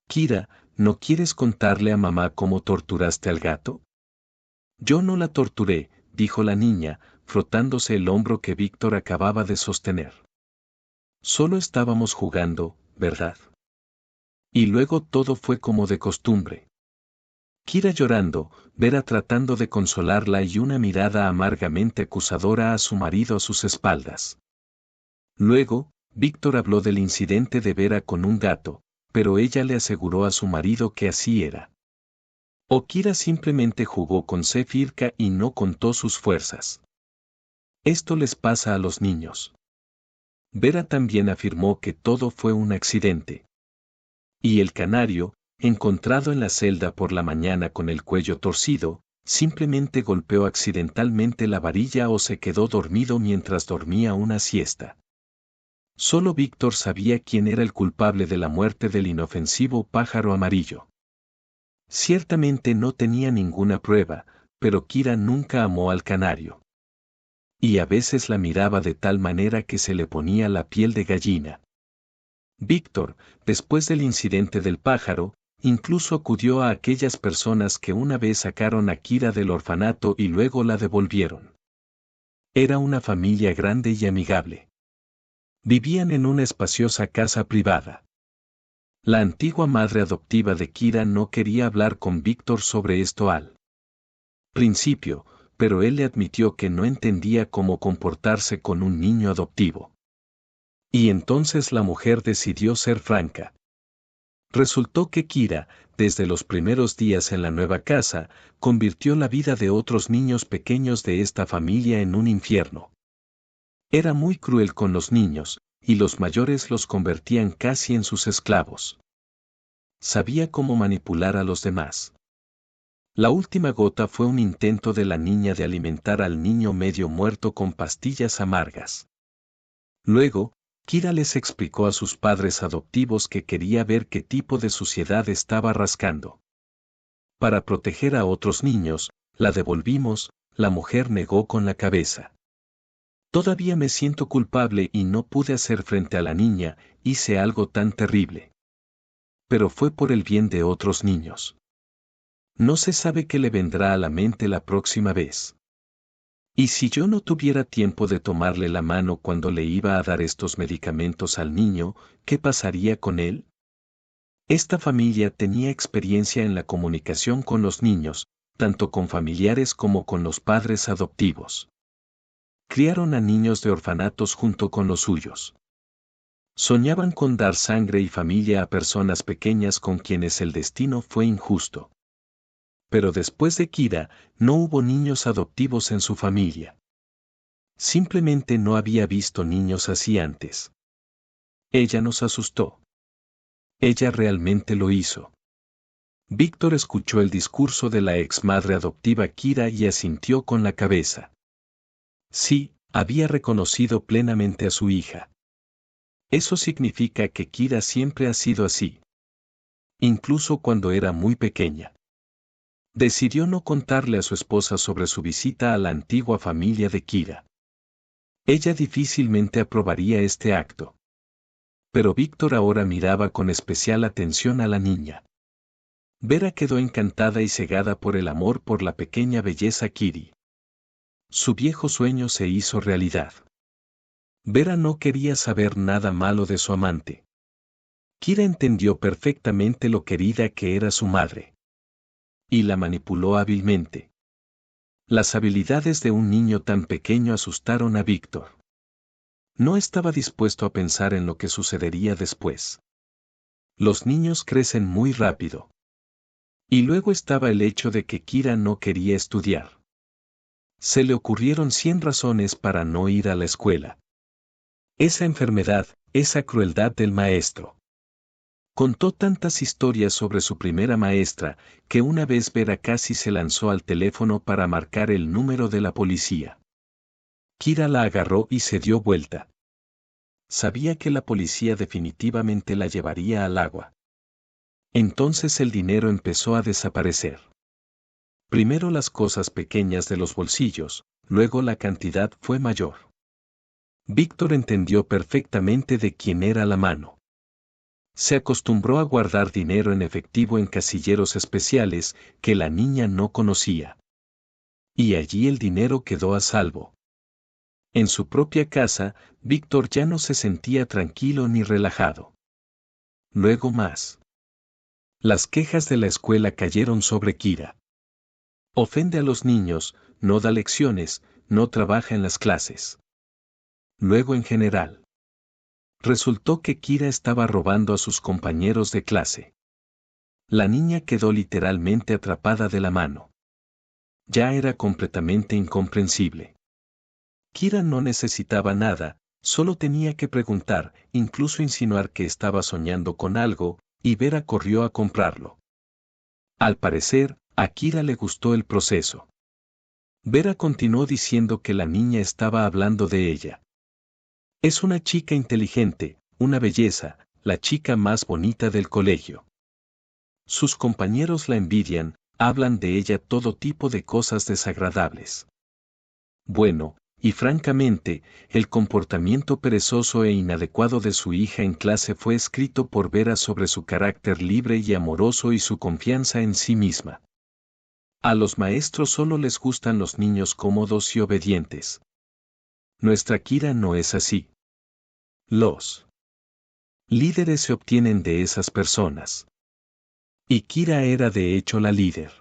Kira, ¿no quieres contarle a mamá cómo torturaste al gato? Yo no la torturé, dijo la niña, frotándose el hombro que Víctor acababa de sostener. Solo estábamos jugando, ¿verdad? Y luego todo fue como de costumbre. Kira llorando, Vera tratando de consolarla y una mirada amargamente acusadora a su marido a sus espaldas. Luego, Víctor habló del incidente de Vera con un gato, pero ella le aseguró a su marido que así era. O Kira simplemente jugó con Zefirka y no contó sus fuerzas. Esto les pasa a los niños. Vera también afirmó que todo fue un accidente. Y el canario, encontrado en la celda por la mañana con el cuello torcido, simplemente golpeó accidentalmente la varilla o se quedó dormido mientras dormía una siesta. Solo Víctor sabía quién era el culpable de la muerte del inofensivo pájaro amarillo. Ciertamente no tenía ninguna prueba, pero Kira nunca amó al canario. Y a veces la miraba de tal manera que se le ponía la piel de gallina. Víctor, después del incidente del pájaro, incluso acudió a aquellas personas que una vez sacaron a Kira del orfanato y luego la devolvieron. Era una familia grande y amigable. Vivían en una espaciosa casa privada. La antigua madre adoptiva de Kira no quería hablar con Víctor sobre esto al principio, pero él le admitió que no entendía cómo comportarse con un niño adoptivo. Y entonces la mujer decidió ser franca. Resultó que Kira, desde los primeros días en la nueva casa, convirtió la vida de otros niños pequeños de esta familia en un infierno. Era muy cruel con los niños, y los mayores los convertían casi en sus esclavos. Sabía cómo manipular a los demás. La última gota fue un intento de la niña de alimentar al niño medio muerto con pastillas amargas. Luego, Kira les explicó a sus padres adoptivos que quería ver qué tipo de suciedad estaba rascando. Para proteger a otros niños, la devolvimos, la mujer negó con la cabeza. Todavía me siento culpable y no pude hacer frente a la niña, hice algo tan terrible. Pero fue por el bien de otros niños. No se sabe qué le vendrá a la mente la próxima vez. ¿Y si yo no tuviera tiempo de tomarle la mano cuando le iba a dar estos medicamentos al niño, qué pasaría con él? Esta familia tenía experiencia en la comunicación con los niños, tanto con familiares como con los padres adoptivos. Criaron a niños de orfanatos junto con los suyos. Soñaban con dar sangre y familia a personas pequeñas con quienes el destino fue injusto. Pero después de Kira, no hubo niños adoptivos en su familia. Simplemente no había visto niños así antes. Ella nos asustó. Ella realmente lo hizo. Víctor escuchó el discurso de la ex madre adoptiva Kira y asintió con la cabeza. Sí, había reconocido plenamente a su hija. Eso significa que Kira siempre ha sido así. Incluso cuando era muy pequeña. Decidió no contarle a su esposa sobre su visita a la antigua familia de Kira. Ella difícilmente aprobaría este acto. Pero Víctor ahora miraba con especial atención a la niña. Vera quedó encantada y cegada por el amor por la pequeña belleza Kiri. Su viejo sueño se hizo realidad. Vera no quería saber nada malo de su amante. Kira entendió perfectamente lo querida que era su madre. Y la manipuló hábilmente. Las habilidades de un niño tan pequeño asustaron a Víctor. No estaba dispuesto a pensar en lo que sucedería después. Los niños crecen muy rápido. Y luego estaba el hecho de que Kira no quería estudiar. Se le ocurrieron 100 razones para no ir a la escuela. Esa enfermedad, esa crueldad del maestro. Contó tantas historias sobre su primera maestra, que una vez Vera casi se lanzó al teléfono para marcar el número de la policía. Kira la agarró y se dio vuelta. Sabía que la policía definitivamente la llevaría al agua. Entonces el dinero empezó a desaparecer. Primero las cosas pequeñas de los bolsillos, luego la cantidad fue mayor. Víctor entendió perfectamente de quién era la mano. Se acostumbró a guardar dinero en efectivo en casilleros especiales que la niña no conocía. Y allí el dinero quedó a salvo. En su propia casa, Víctor ya no se sentía tranquilo ni relajado. Luego más. Las quejas de la escuela cayeron sobre Kira. Ofende a los niños, no da lecciones, no trabaja en las clases. Luego en general. Resultó que Kira estaba robando a sus compañeros de clase. La niña quedó literalmente atrapada de la mano. Ya era completamente incomprensible. Kira no necesitaba nada, solo tenía que preguntar, incluso insinuar que estaba soñando con algo, y Vera corrió a comprarlo. Al parecer, a Kira le gustó el proceso. Vera continuó diciendo que la niña estaba hablando de ella. Es una chica inteligente, una belleza, la chica más bonita del colegio. Sus compañeros la envidian, hablan de ella todo tipo de cosas desagradables. Bueno, y francamente, el comportamiento perezoso e inadecuado de su hija en clase fue escrito por Vera sobre su carácter libre y amoroso y su confianza en sí misma. A los maestros solo les gustan los niños cómodos y obedientes. Nuestra Kira no es así. Los líderes se obtienen de esas personas. Y Kira era de hecho la líder.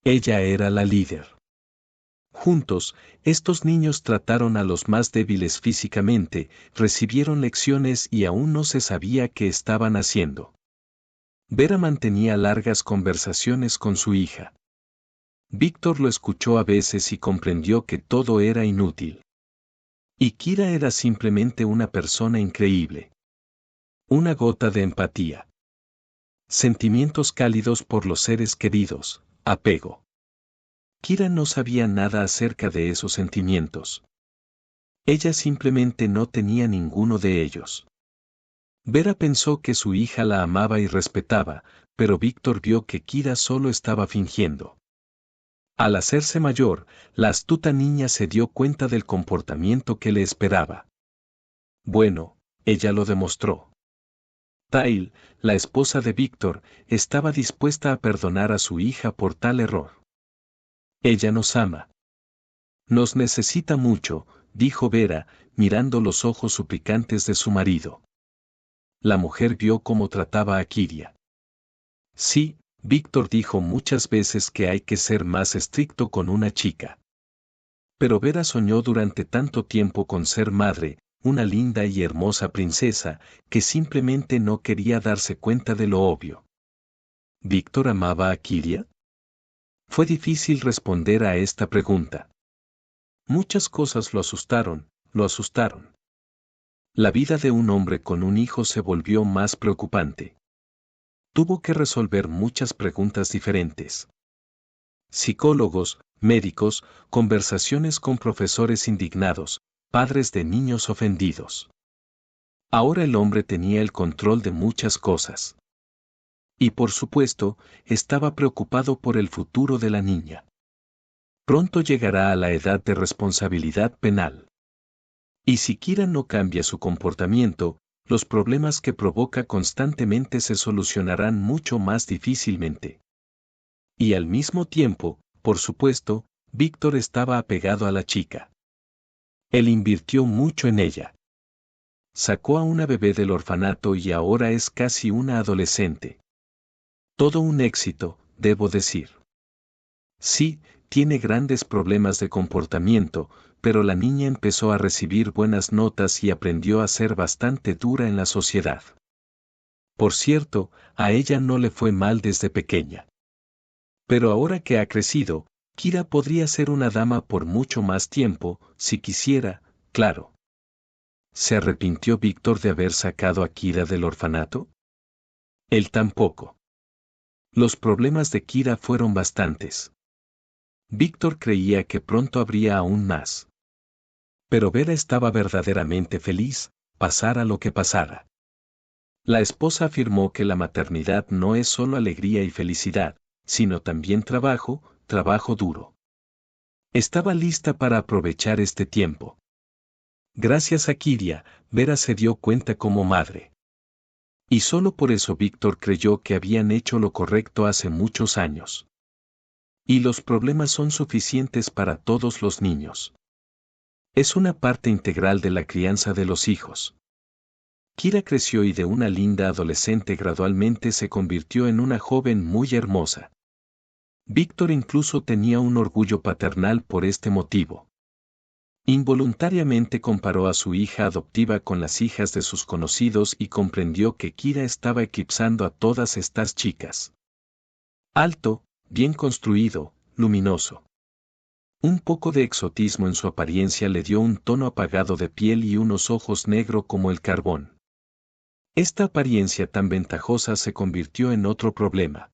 Ella era la líder. Juntos, estos niños trataron a los más débiles físicamente, recibieron lecciones y aún no se sabía qué estaban haciendo. Vera mantenía largas conversaciones con su hija. Víctor lo escuchó a veces y comprendió que todo era inútil. Y Kira era simplemente una persona increíble. Una gota de empatía. Sentimientos cálidos por los seres queridos, apego. Kira no sabía nada acerca de esos sentimientos. Ella simplemente no tenía ninguno de ellos. Vera pensó que su hija la amaba y respetaba, pero Víctor vio que Kira solo estaba fingiendo. Al hacerse mayor, la astuta niña se dio cuenta del comportamiento que le esperaba. Bueno, ella lo demostró. Tail, la esposa de Víctor, estaba dispuesta a perdonar a su hija por tal error. Ella nos ama. Nos necesita mucho, dijo Vera, mirando los ojos suplicantes de su marido. La mujer vio cómo trataba a Kiria. Sí, Víctor dijo muchas veces que hay que ser más estricto con una chica. Pero Vera soñó durante tanto tiempo con ser madre, una linda y hermosa princesa, que simplemente no quería darse cuenta de lo obvio. ¿Víctor amaba a Kiria? Fue difícil responder a esta pregunta. Muchas cosas lo asustaron. La vida de un hombre con un hijo se volvió más preocupante. Tuvo que resolver muchas preguntas diferentes. Psicólogos, médicos, conversaciones con profesores indignados, padres de niños ofendidos. Ahora el hombre tenía el control de muchas cosas. Y por supuesto, estaba preocupado por el futuro de la niña. Pronto llegará a la edad de responsabilidad penal. Y si Kira no cambia su comportamiento, los problemas que provoca constantemente se solucionarán mucho más difícilmente. Y al mismo tiempo, por supuesto, Víctor estaba apegado a la chica. Él invirtió mucho en ella. Sacó a una bebé del orfanato y ahora es casi una adolescente. Todo un éxito, debo decir. Sí, tiene grandes problemas de comportamiento, pero la niña empezó a recibir buenas notas y aprendió a ser bastante dura en la sociedad. Por cierto, a ella no le fue mal desde pequeña. Pero ahora que ha crecido, Kira podría ser una dama por mucho más tiempo, si quisiera, claro. ¿Se arrepintió Víctor de haber sacado a Kira del orfanato? Él tampoco. Los problemas de Kira fueron bastantes. Víctor creía que pronto habría aún más. Pero Vera estaba verdaderamente feliz, pasara lo que pasara. La esposa afirmó que la maternidad no es solo alegría y felicidad, sino también trabajo, trabajo duro. Estaba lista para aprovechar este tiempo. Gracias a Kiria, Vera se dio cuenta como madre. Y solo por eso Víctor creyó que habían hecho lo correcto hace muchos años. Y los problemas son suficientes para todos los niños. Es una parte integral de la crianza de los hijos. Kira creció y de una linda adolescente gradualmente se convirtió en una joven muy hermosa. Víctor incluso tenía un orgullo paternal por este motivo. Involuntariamente comparó a su hija adoptiva con las hijas de sus conocidos y comprendió que Kira estaba eclipsando a todas estas chicas. Alto, bien construido, luminoso. Un poco de exotismo en su apariencia le dio un tono apagado de piel y unos ojos negros como el carbón. Esta apariencia tan ventajosa se convirtió en otro problema.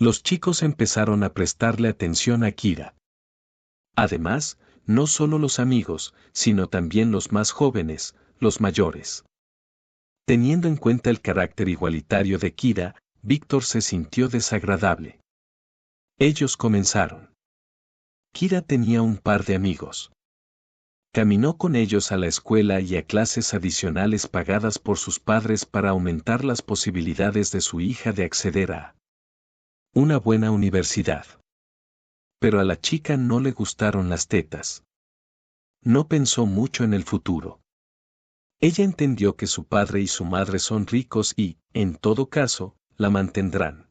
Los chicos empezaron a prestarle atención a Kira. Además, no solo los amigos, sino también los más jóvenes, los mayores. Teniendo en cuenta el carácter igualitario de Kira, Víctor se sintió desagradable. Ellos comenzaron. Kira tenía un par de amigos. Caminó con ellos a la escuela y a clases adicionales pagadas por sus padres para aumentar las posibilidades de su hija de acceder a una buena universidad. Pero a la chica no le gustaron las tetas. No pensó mucho en el futuro. Ella entendió que su padre y su madre son ricos y, en todo caso, la mantendrán.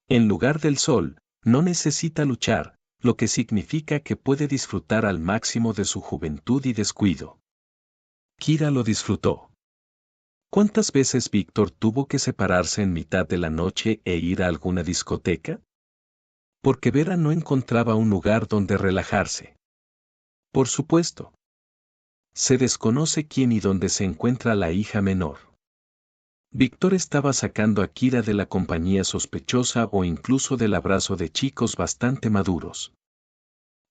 En lugar del sol, no necesita luchar, lo que significa que puede disfrutar al máximo de su juventud y descuido. Kira lo disfrutó. ¿Cuántas veces Víctor tuvo que separarse en mitad de la noche e ir a alguna discoteca? Porque Vera no encontraba un lugar donde relajarse. Por supuesto. Se desconoce quién y dónde se encuentra la hija menor. Víctor estaba sacando a Kira de la compañía sospechosa o incluso del abrazo de chicos bastante maduros.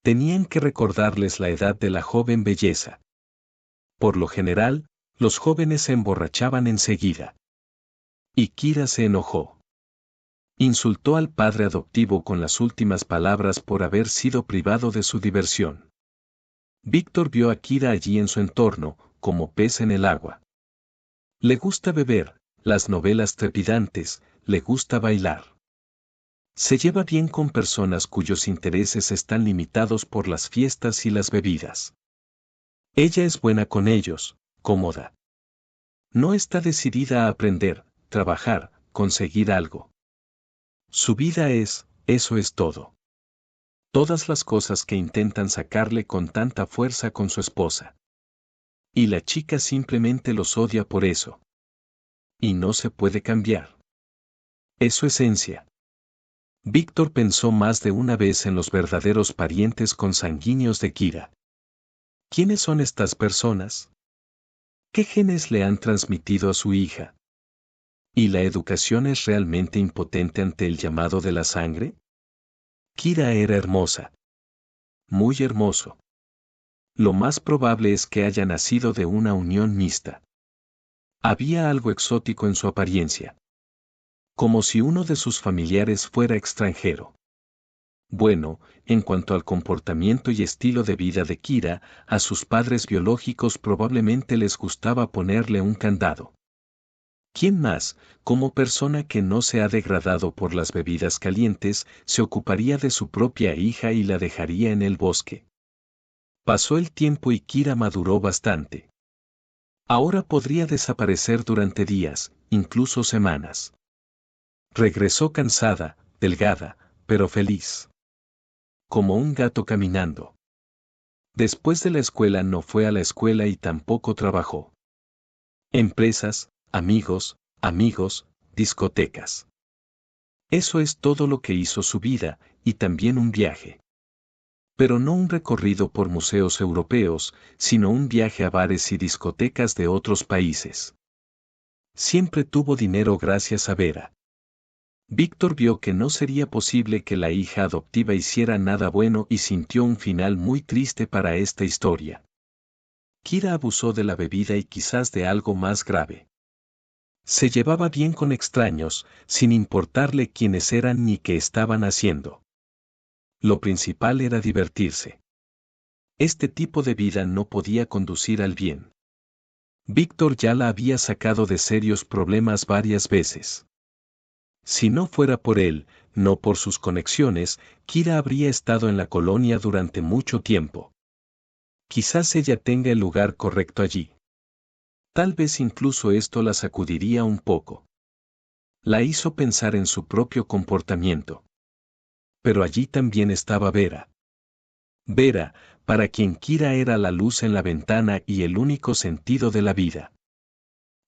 Tenían que recordarles la edad de la joven belleza. Por lo general, los jóvenes se emborrachaban enseguida. Y Kira se enojó. Insultó al padre adoptivo con las últimas palabras por haber sido privado de su diversión. Víctor vio a Kira allí en su entorno, como pez en el agua. Le gusta beber, las novelas trepidantes, le gusta bailar. Se lleva bien con personas cuyos intereses están limitados por las fiestas y las bebidas. Ella es buena con ellos, cómoda. No está decidida a aprender, trabajar, conseguir algo. Su vida eso es todo. Todas las cosas que intentan sacarle con tanta fuerza con su esposa. Y la chica simplemente los odia por eso. Y no se puede cambiar. Es su esencia. Víctor pensó más de una vez en los verdaderos parientes consanguíneos de Kira. ¿Quiénes son estas personas? ¿Qué genes le han transmitido a su hija? ¿Y la educación es realmente impotente ante el llamado de la sangre? Kira era hermosa. Muy hermoso. Lo más probable es que haya nacido de una unión mixta. Había algo exótico en su apariencia. Como si uno de sus familiares fuera extranjero. Bueno, en cuanto al comportamiento y estilo de vida de Kira, a sus padres biológicos probablemente les gustaba ponerle un candado. ¿Quién más, como persona que no se ha degradado por las bebidas calientes, se ocuparía de su propia hija y la dejaría en el bosque? Pasó el tiempo y Kira maduró bastante. Ahora podría desaparecer durante días, incluso semanas. Regresó cansada, delgada, pero feliz. Como un gato caminando. Después de la escuela no fue a la escuela y tampoco trabajó. Empresas, amigos, discotecas. Eso es todo lo que hizo su vida, y también un viaje. Pero no un recorrido por museos europeos, sino un viaje a bares y discotecas de otros países. Siempre tuvo dinero gracias a Vera. Víctor vio que no sería posible que la hija adoptiva hiciera nada bueno y sintió un final muy triste para esta historia. Kira abusó de la bebida y quizás de algo más grave. Se llevaba bien con extraños, sin importarle quiénes eran ni qué estaban haciendo. Lo principal era divertirse. Este tipo de vida no podía conducir al bien. Víctor ya la había sacado de serios problemas varias veces. Si no fuera por él, no por sus conexiones, Kira habría estado en la colonia durante mucho tiempo. Quizás ella tenga el lugar correcto allí. Tal vez incluso esto la sacudiría un poco. La hizo pensar en su propio comportamiento. Pero allí también estaba Vera. Vera, para quien Kira era la luz en la ventana y el único sentido de la vida.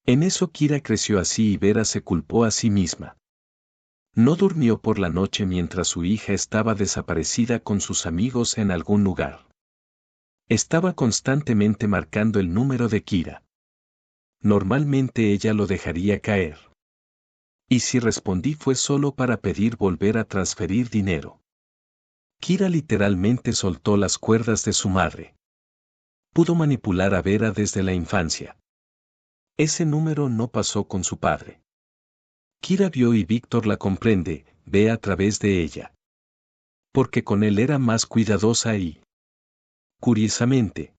En eso Kira creció así y Vera se culpó a sí misma. No durmió por la noche mientras su hija estaba desaparecida con sus amigos en algún lugar. Estaba constantemente marcando el número de Kira. Normalmente ella lo dejaría caer. Y si respondí fue solo para pedir volver a transferir dinero. Kira literalmente soltó las cuerdas de su madre. Pudo manipular a Vera desde la infancia. Ese número no pasó con su padre. Kira vio y Víctor la comprende, ve a través de ella. Porque con él era más cuidadosa y... Curiosamente,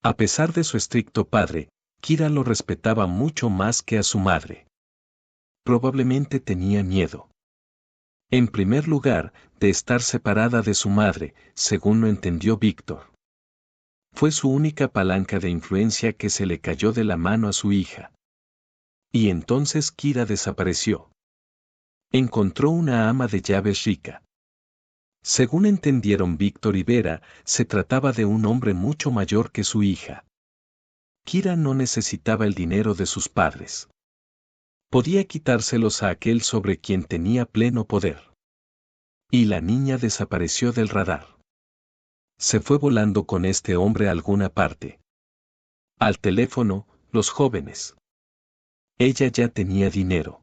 a pesar de su estricto padre, Kira lo respetaba mucho más que a su madre. Probablemente tenía miedo. En primer lugar, de estar separada de su madre, según lo entendió Víctor. Fue su única palanca de influencia que se le cayó de la mano a su hija. Y entonces Kira desapareció. Encontró una ama de llaves rica. Según entendieron Víctor y Vera, se trataba de un hombre mucho mayor que su hija. Kira no necesitaba el dinero de sus padres. Podía quitárselos a aquel sobre quien tenía pleno poder. Y la niña desapareció del radar. Se fue volando con este hombre a alguna parte. Al teléfono, los jóvenes. Ella ya tenía dinero.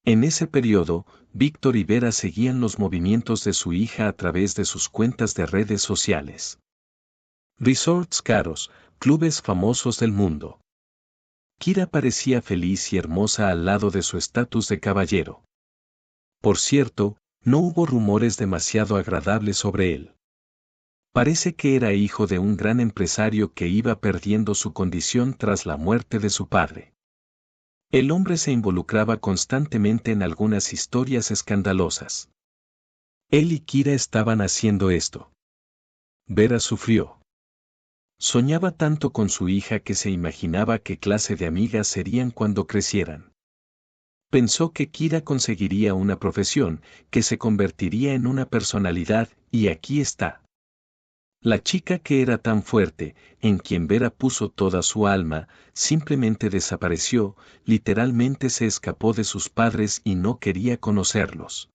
En ese periodo, Víctor y Vera seguían los movimientos de su hija a través de sus cuentas de redes sociales. Resorts caros, clubes famosos del mundo. Kira parecía feliz y hermosa al lado de su estatus de caballero. Por cierto, no hubo rumores demasiado agradables sobre él. Parece que era hijo de un gran empresario que iba perdiendo su condición tras la muerte de su padre. El hombre se involucraba constantemente en algunas historias escandalosas. Él y Kira estaban haciendo esto. Vera sufrió. Soñaba tanto con su hija que se imaginaba qué clase de amigas serían cuando crecieran. Pensó que Kira conseguiría una profesión, que se convertiría en una personalidad, y aquí está. La chica que era tan fuerte, en quien Vera puso toda su alma, simplemente desapareció, literalmente se escapó de sus padres y no quería conocerlos.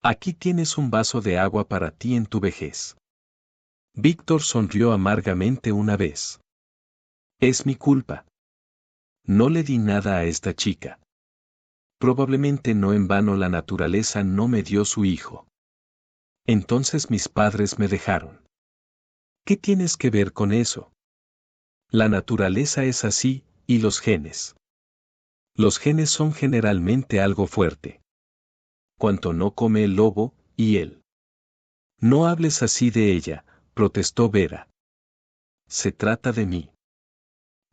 Aquí tienes un vaso de agua para ti en tu vejez. Víctor sonrió amargamente una vez. Es mi culpa. No le di nada a esta chica. Probablemente no en vano la naturaleza no me dio su hijo. Entonces mis padres me dejaron. ¿Qué tienes que ver con eso? La naturaleza es así, y los genes. Los genes son generalmente algo fuerte. Cuanto no come el lobo, y él. No hables así de ella, protestó Vera. Se trata de mí.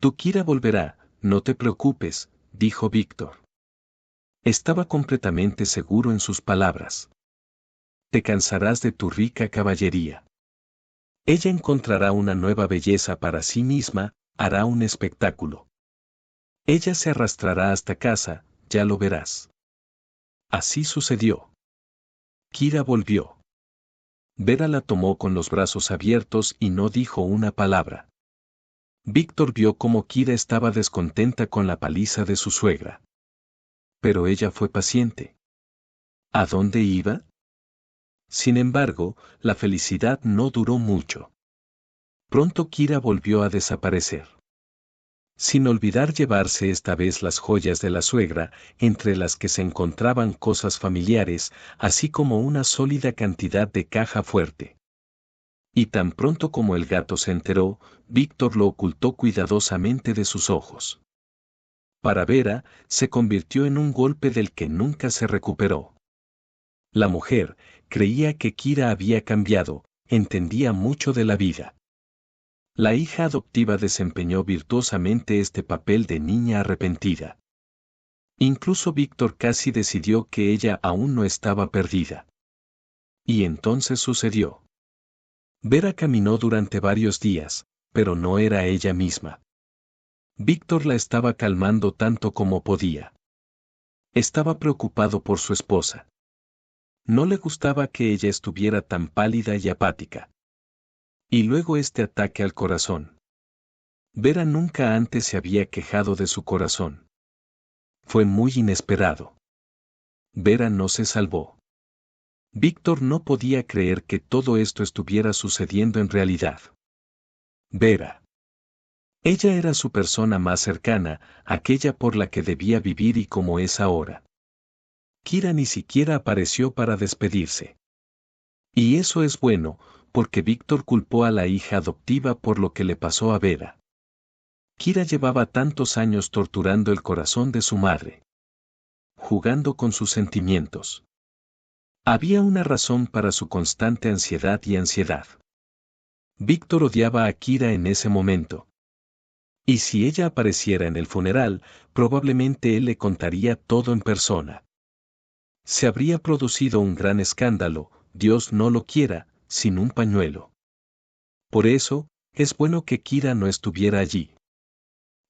Tu Kira volverá, no te preocupes, dijo Víctor. Estaba completamente seguro en sus palabras. Te cansarás de tu rica caballería. Ella encontrará una nueva belleza para sí misma, hará un espectáculo. Ella se arrastrará hasta casa, ya lo verás. Así sucedió. Kira volvió. Vera la tomó con los brazos abiertos y no dijo una palabra. Víctor vio cómo Kira estaba descontenta con la paliza de su suegra. Pero ella fue paciente. ¿A dónde iba? Sin embargo, la felicidad no duró mucho. Pronto Kira volvió a desaparecer. Sin olvidar llevarse esta vez las joyas de la suegra, entre las que se encontraban cosas familiares, así como una sólida cantidad de caja fuerte. Y tan pronto como el gato se enteró, Víctor lo ocultó cuidadosamente de sus ojos. Para Vera, se convirtió en un golpe del que nunca se recuperó. La mujer creía que Kira había cambiado, entendía mucho de la vida. La hija adoptiva desempeñó virtuosamente este papel de niña arrepentida. Incluso Víctor casi decidió que ella aún no estaba perdida. Y entonces sucedió. Vera caminó durante varios días, pero no era ella misma. Víctor la estaba calmando tanto como podía. Estaba preocupado por su esposa. No le gustaba que ella estuviera tan pálida y apática. Y luego este ataque al corazón. Vera nunca antes se había quejado de su corazón. Fue muy inesperado. Vera no se salvó. Víctor no podía creer que todo esto estuviera sucediendo en realidad. Vera. Ella era su persona más cercana, aquella por la que debía vivir y como es ahora. Kira ni siquiera apareció para despedirse. Y eso es bueno, porque Víctor culpó a la hija adoptiva por lo que le pasó a Vera. Kira llevaba tantos años torturando el corazón de su madre. Jugando con sus sentimientos. Había una razón para su constante ansiedad y ansiedad. Víctor odiaba a Kira en ese momento. Y si ella apareciera en el funeral, probablemente él le contaría todo en persona. Se habría producido un gran escándalo, Dios no lo quiera, sin un pañuelo. Por eso, es bueno que Kira no estuviera allí.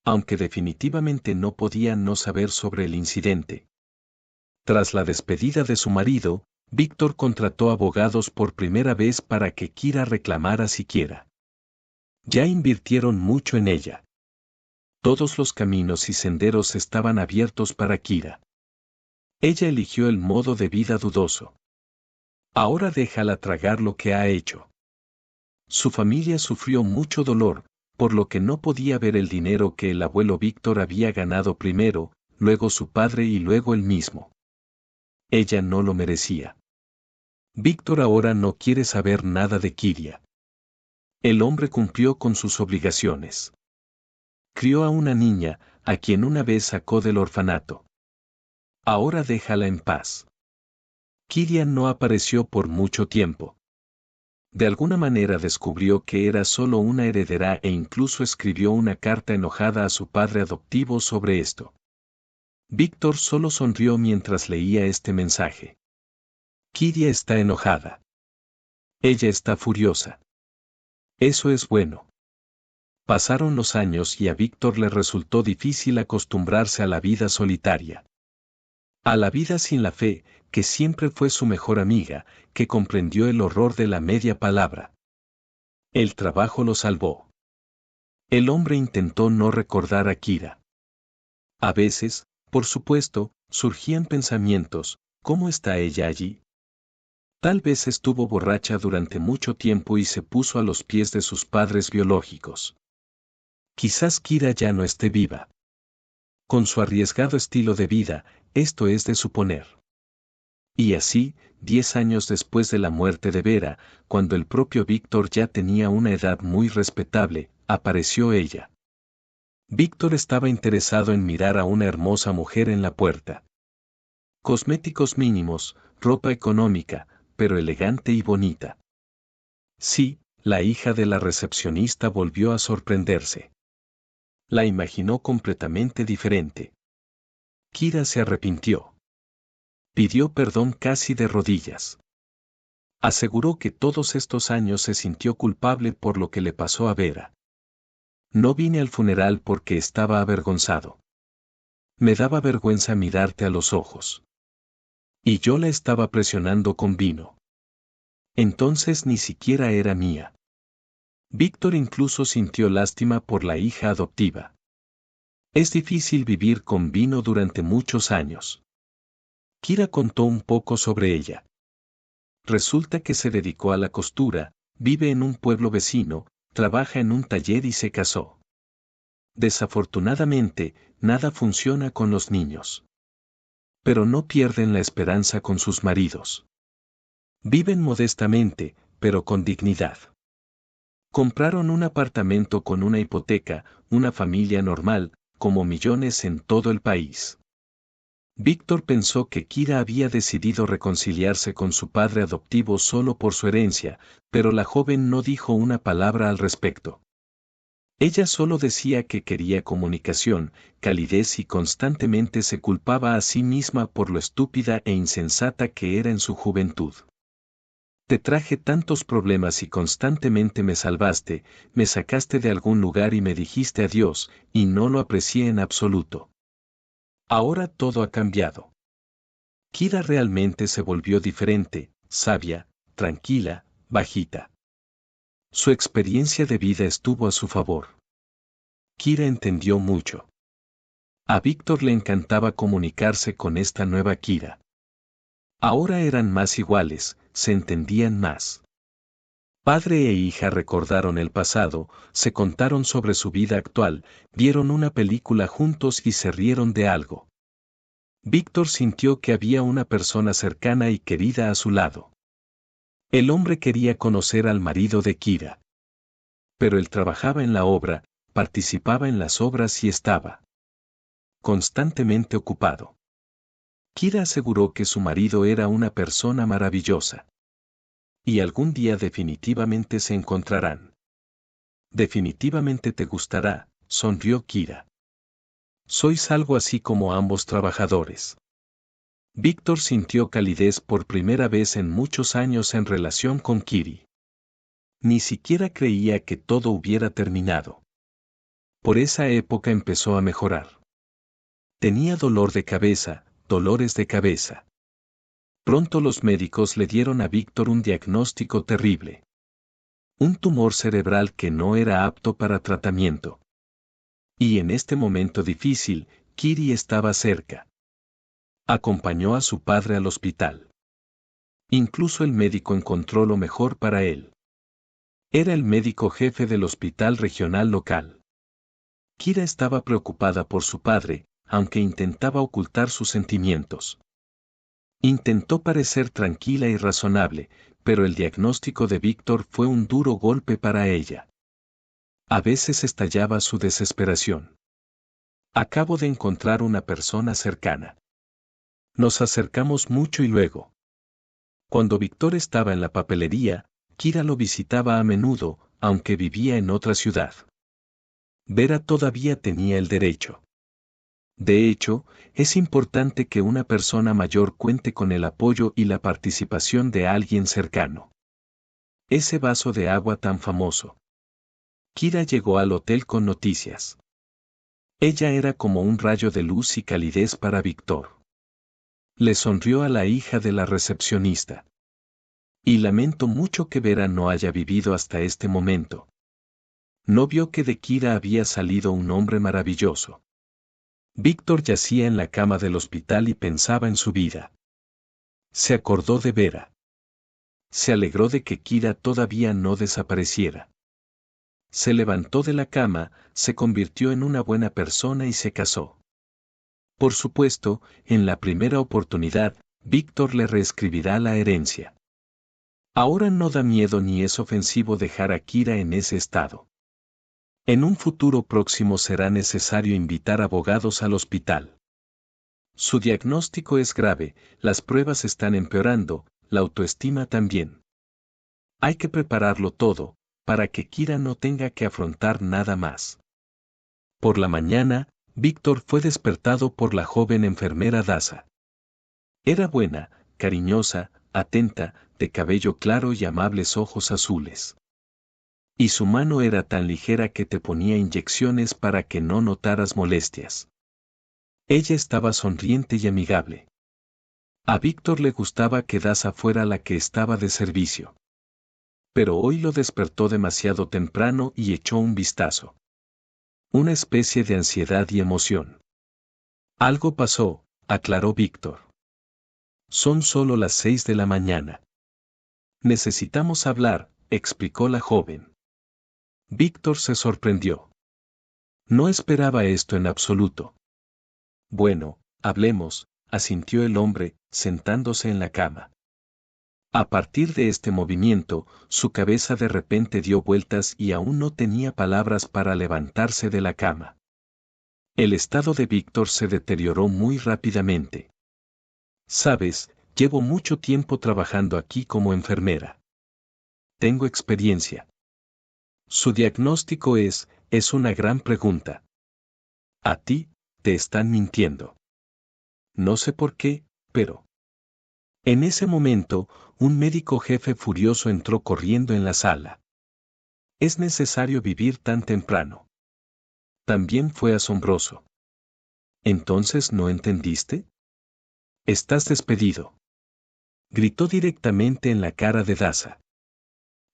Aunque definitivamente no podía no saber sobre el incidente. Tras la despedida de su marido, Víctor contrató abogados por primera vez para que Kira reclamara siquiera. Ya invirtieron mucho en ella. Todos los caminos y senderos estaban abiertos para Kira. Ella eligió el modo de vida dudoso. Ahora déjala tragar lo que ha hecho. Su familia sufrió mucho dolor, por lo que no podía ver el dinero que el abuelo Víctor había ganado primero, luego su padre y luego él mismo. Ella no lo merecía. Víctor ahora no quiere saber nada de Kiria. El hombre cumplió con sus obligaciones. Crió a una niña, a quien una vez sacó del orfanato. Ahora déjala en paz. Kiria no apareció por mucho tiempo. De alguna manera descubrió que era solo una heredera e incluso escribió una carta enojada a su padre adoptivo sobre esto. Víctor solo sonrió mientras leía este mensaje. Kiria está enojada. Ella está furiosa. Eso es bueno. Pasaron los años y a Víctor le resultó difícil acostumbrarse a la vida solitaria. A la vida sin la fe, que siempre fue su mejor amiga, que comprendió el horror de la media palabra. El trabajo lo salvó. El hombre intentó no recordar a Kira. A veces, por supuesto, surgían pensamientos, ¿cómo está ella allí? Tal vez estuvo borracha durante mucho tiempo y se puso a los pies de sus padres biológicos. Quizás Kira ya no esté viva. Con su arriesgado estilo de vida, esto es de suponer. Y así, 10 años después de la muerte de Vera, cuando el propio Víctor ya tenía una edad muy respetable, apareció ella. Víctor estaba interesado en mirar a una hermosa mujer en la puerta. Cosméticos mínimos, ropa económica, pero elegante y bonita. Sí, la hija de la recepcionista volvió a sorprenderse. La imaginó completamente diferente. Kira se arrepintió. Pidió perdón casi de rodillas. Aseguró que todos estos años se sintió culpable por lo que le pasó a Vera. No vine al funeral porque estaba avergonzado. Me daba vergüenza mirarte a los ojos. Y yo la estaba presionando con vino. Entonces ni siquiera era mía. Víctor incluso sintió lástima por la hija adoptiva. Es difícil vivir con vino durante muchos años. Kira contó un poco sobre ella. Resulta que se dedicó a la costura, vive en un pueblo vecino, trabaja en un taller y se casó. Desafortunadamente, nada funciona con los niños. Pero no pierden la esperanza con sus maridos. Viven modestamente, pero con dignidad. Compraron un apartamento con una hipoteca, una familia normal, como millones en todo el país. Víctor pensó que Kira había decidido reconciliarse con su padre adoptivo solo por su herencia, pero la joven no dijo una palabra al respecto. Ella solo decía que quería comunicación, calidez y constantemente se culpaba a sí misma por lo estúpida e insensata que era en su juventud. Te traje tantos problemas y constantemente me salvaste, me sacaste de algún lugar y me dijiste adiós, y no lo aprecié en absoluto. Ahora todo ha cambiado. Kira realmente se volvió diferente, sabia, tranquila, bajita. Su experiencia de vida estuvo a su favor. Kira entendió mucho. A Víctor le encantaba comunicarse con esta nueva Kira. Ahora eran más iguales, se entendían más. Padre e hija recordaron el pasado, se contaron sobre su vida actual, vieron una película juntos y se rieron de algo. Víctor sintió que había una persona cercana y querida a su lado. El hombre quería conocer al marido de Kira. Pero él trabajaba en la obra, participaba en las obras y estaba constantemente ocupado. Kira aseguró que su marido era una persona maravillosa. Y algún día definitivamente se encontrarán. Definitivamente te gustará, sonrió Kira. Sois algo así como ambos trabajadores. Víctor sintió calidez por primera vez en muchos años en relación con Kiri. Ni siquiera creía que todo hubiera terminado. Por esa época empezó a mejorar. Tenía dolor de cabeza, dolores de cabeza. Pronto los médicos le dieron a Víctor un diagnóstico terrible. Un tumor cerebral que no era apto para tratamiento. Y en este momento difícil, Kiri estaba cerca. Acompañó a su padre al hospital. Incluso el médico encontró lo mejor para él. Era el médico jefe del hospital regional local. Kira estaba preocupada por su padre, aunque intentaba ocultar sus sentimientos. Intentó parecer tranquila y razonable, pero el diagnóstico de Víctor fue un duro golpe para ella. A veces estallaba su desesperación. Acabo de encontrar una persona cercana. Nos acercamos mucho y luego. Cuando Víctor estaba en la papelería, Kira lo visitaba a menudo, aunque vivía en otra ciudad. Vera todavía tenía el derecho. De hecho, es importante que una persona mayor cuente con el apoyo y la participación de alguien cercano. Ese vaso de agua tan famoso. Kira llegó al hotel con noticias. Ella era como un rayo de luz y calidez para Víctor. Le sonrió a la hija de la recepcionista. Y lamento mucho que Vera no haya vivido hasta este momento. No vio que de Kira había salido un hombre maravilloso. Víctor yacía en la cama del hospital y pensaba en su vida. Se acordó de Vera. Se alegró de que Kira todavía no desapareciera. Se levantó de la cama, se convirtió en una buena persona y se casó. Por supuesto, en la primera oportunidad, Víctor le reescribirá la herencia. Ahora no da miedo ni es ofensivo dejar a Kira en ese estado. En un futuro próximo será necesario invitar abogados al hospital. Su diagnóstico es grave, las pruebas están empeorando, la autoestima también. Hay que prepararlo todo, para que Kira no tenga que afrontar nada más. Por la mañana, Víctor fue despertado por la joven enfermera Daza. Era buena, cariñosa, atenta, de cabello claro y amables ojos azules. Y su mano era tan ligera que te ponía inyecciones para que no notaras molestias. Ella estaba sonriente y amigable. A Víctor le gustaba que Daza fuera la que estaba de servicio. Pero hoy lo despertó demasiado temprano y echó un vistazo. Una especie de ansiedad y emoción. Algo pasó, aclaró Víctor. Son solo las 6 de la mañana. Necesitamos hablar, explicó la joven. Víctor se sorprendió. No esperaba esto en absoluto. Bueno, hablemos, asintió el hombre, sentándose en la cama. A partir de este movimiento, su cabeza de repente dio vueltas y aún no tenía palabras para levantarse de la cama. El estado de Víctor se deterioró muy rápidamente. Sabes, llevo mucho tiempo trabajando aquí como enfermera. Tengo experiencia. Su diagnóstico es una gran pregunta. A ti, te están mintiendo. No sé por qué, pero... En ese momento, un médico jefe furioso entró corriendo en la sala. ¿Es necesario vivir tan temprano? También fue asombroso. ¿Entonces no entendiste? Estás despedido. Gritó directamente en la cara de Daza.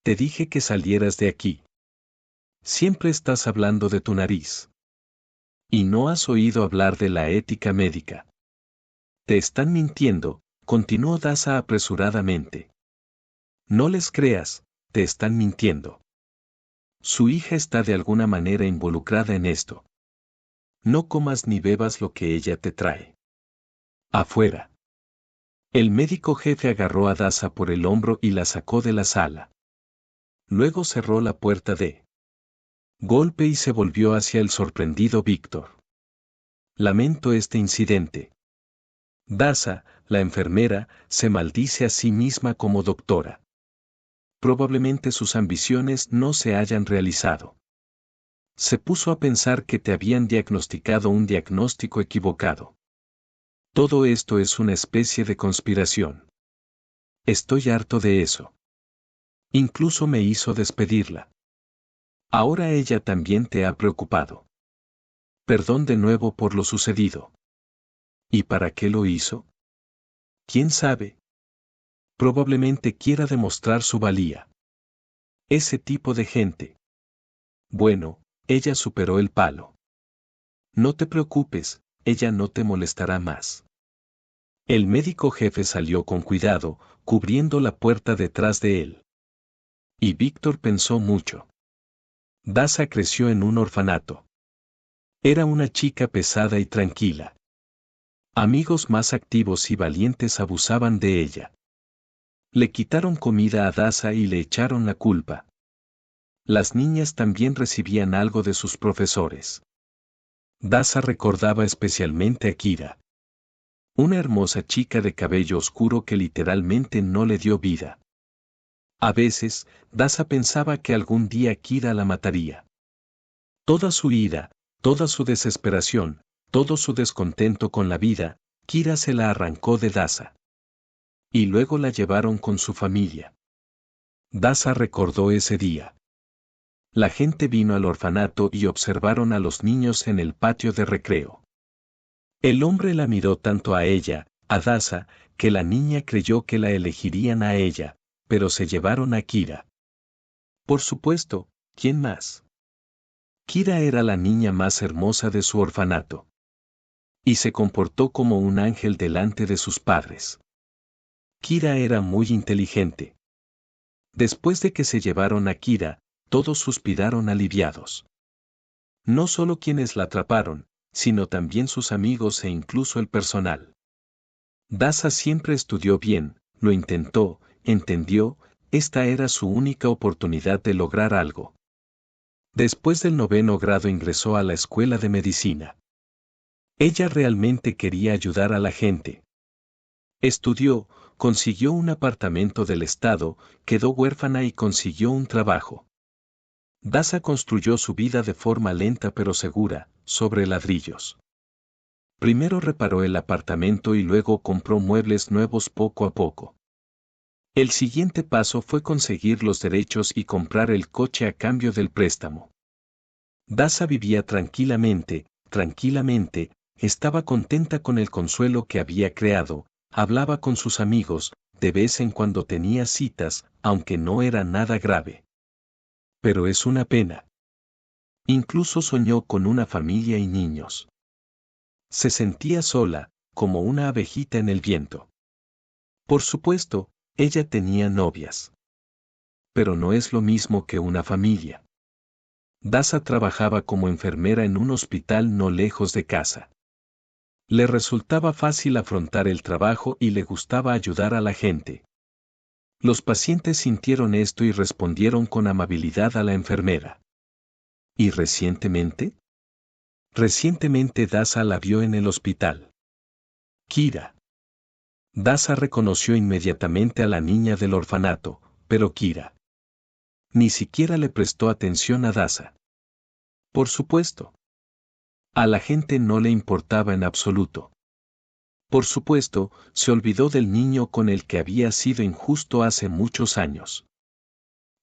Te dije que salieras de aquí. Siempre estás hablando de tu nariz. Y no has oído hablar de la ética médica. Te están mintiendo, continuó Daza apresuradamente. No les creas, te están mintiendo. Su hija está de alguna manera involucrada en esto. No comas ni bebas lo que ella te trae. Afuera. El médico jefe agarró a Daza por el hombro y la sacó de la sala. Luego cerró la puerta de golpe y se volvió hacia el sorprendido Víctor. Lamento este incidente. Daza, la enfermera, se maldice a sí misma como doctora. Probablemente sus ambiciones no se hayan realizado. Se puso a pensar que te habían diagnosticado un diagnóstico equivocado. Todo esto es una especie de conspiración. Estoy harto de eso. Incluso me hizo despedirla. Ahora ella también te ha preocupado. Perdón de nuevo por lo sucedido. ¿Y para qué lo hizo? ¿Quién sabe? Probablemente quiera demostrar su valía. Ese tipo de gente. Bueno, ella superó el palo. No te preocupes, ella no te molestará más. El médico jefe salió con cuidado, cubriendo la puerta detrás de él. Y Víctor pensó mucho. Daza creció en un orfanato. Era una chica pesada y tranquila. Amigos más activos y valientes abusaban de ella. Le quitaron comida a Daza y le echaron la culpa. Las niñas también recibían algo de sus profesores. Daza recordaba especialmente a Kira. Una hermosa chica de cabello oscuro que literalmente no le dio vida. A veces, Daza pensaba que algún día Kira la mataría. Toda su ira, toda su desesperación, todo su descontento con la vida, Kira se la arrancó de Daza. Y luego la llevaron con su familia. Daza recordó ese día. La gente vino al orfanato y observaron a los niños en el patio de recreo. El hombre la miró tanto a ella, a Daza, que la niña creyó que la elegirían a ella, pero se llevaron a Kira. Por supuesto, ¿quién más? Kira era la niña más hermosa de su orfanato. Y se comportó como un ángel delante de sus padres. Kira era muy inteligente. Después de que se llevaron a Kira, todos suspiraron aliviados. No solo quienes la atraparon, sino también sus amigos e incluso el personal. Daza siempre estudió bien, lo intentó, entendió, esta era su única oportunidad de lograr algo. Después del 9º grado ingresó a la escuela de medicina. Ella realmente quería ayudar a la gente. Estudió, consiguió un apartamento del estado, quedó huérfana y consiguió un trabajo. Daza construyó su vida de forma lenta pero segura, sobre ladrillos. Primero reparó el apartamento y luego compró muebles nuevos poco a poco. El siguiente paso fue conseguir los derechos y comprar el coche a cambio del préstamo. Daza vivía tranquilamente, estaba contenta con el consuelo que había creado, hablaba con sus amigos, de vez en cuando tenía citas, aunque no era nada grave. Pero es una pena. Incluso soñó con una familia y niños. Se sentía sola, como una abejita en el viento. Por supuesto, ella tenía novias. Pero no es lo mismo que una familia. Daza trabajaba como enfermera en un hospital no lejos de casa. Le resultaba fácil afrontar el trabajo y le gustaba ayudar a la gente. Los pacientes sintieron esto y respondieron con amabilidad a la enfermera. ¿Y recientemente? Recientemente Daza la vio en el hospital. Kira. Daza reconoció inmediatamente a la niña del orfanato, pero Kira ni siquiera le prestó atención a Daza. Por supuesto. A la gente no le importaba en absoluto. Por supuesto, se olvidó del niño con el que había sido injusto hace muchos años.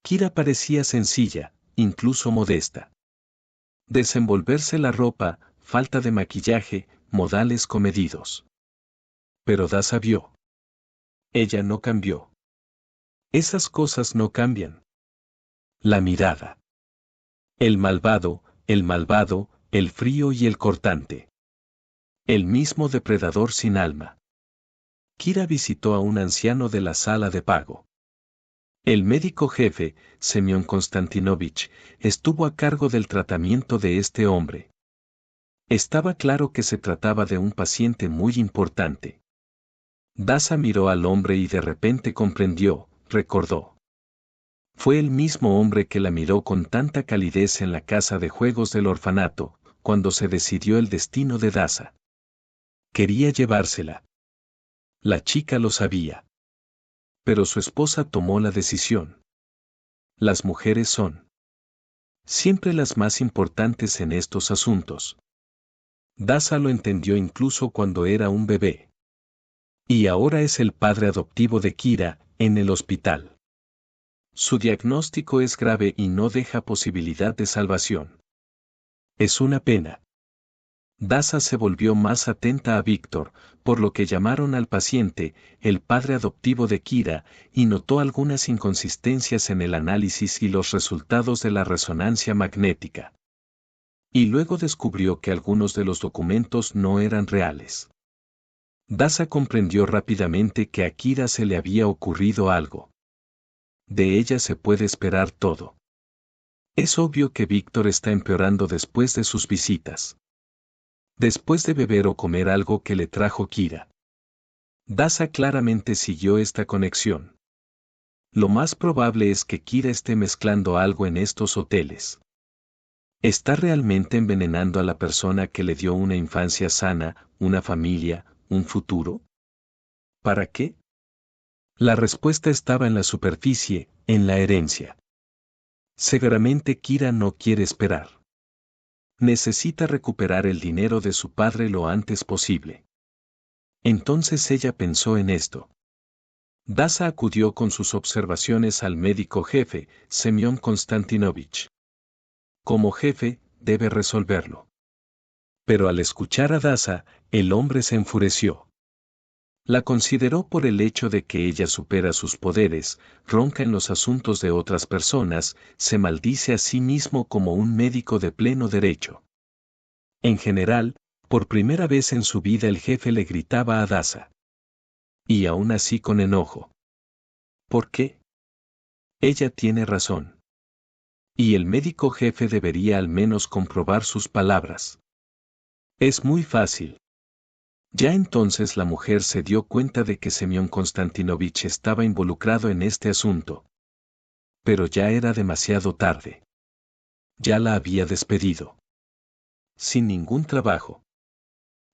Kira parecía sencilla, incluso modesta. Desenvolverse la ropa, falta de maquillaje, modales comedidos. Pero Daza vio. Ella no cambió. Esas cosas no cambian. La mirada. El malvado, el frío y el cortante. El mismo depredador sin alma. Kira visitó a un anciano de la sala de pago. El médico jefe, Semyon Konstantinovich, estuvo a cargo del tratamiento de este hombre. Estaba claro que se trataba de un paciente muy importante. Daza miró al hombre y de repente comprendió, recordó. Fue el mismo hombre que la miró con tanta calidez en la casa de juegos del orfanato, cuando se decidió el destino de Daza. Quería llevársela. La chica lo sabía. Pero su esposa tomó la decisión. Las mujeres son siempre las más importantes en estos asuntos. Daza lo entendió incluso cuando era un bebé. Y ahora es el padre adoptivo de Kira, en el hospital. Su diagnóstico es grave y no deja posibilidad de salvación. Es una pena. Daza se volvió más atenta a Víctor, por lo que llamaron al paciente, el padre adoptivo de Kira, y notó algunas inconsistencias en el análisis y los resultados de la resonancia magnética. Y luego descubrió que algunos de los documentos no eran reales. Daza comprendió rápidamente que a Kira se le había ocurrido algo. De ella se puede esperar todo. Es obvio que Víctor está empeorando después de sus visitas. Después de beber o comer algo que le trajo Kira. Daza claramente siguió esta conexión. Lo más probable es que Kira esté mezclando algo en estos hoteles. ¿Está realmente envenenando a la persona que le dio una infancia sana, una familia, un futuro? ¿Para qué? La respuesta estaba en la superficie, en la herencia. Seguramente Kira no quiere esperar. Necesita recuperar el dinero de su padre lo antes posible. Entonces ella pensó en esto. Daza acudió con sus observaciones al médico jefe, Semyon Konstantinovich. Como jefe, debe resolverlo. Pero al escuchar a Daza, el hombre se enfureció. La consideró por el hecho de que ella supera sus poderes, ronca en los asuntos de otras personas, se maldice a sí mismo como un médico de pleno derecho. En general, por primera vez en su vida el jefe le gritaba a Daza. Y aún así con enojo. ¿Por qué? Ella tiene razón. Y el médico jefe debería al menos comprobar sus palabras. Es muy fácil. Ya entonces la mujer se dio cuenta de que Semyon Konstantinovich estaba involucrado en este asunto. Pero ya era demasiado tarde. Ya la había despedido. Sin ningún trabajo.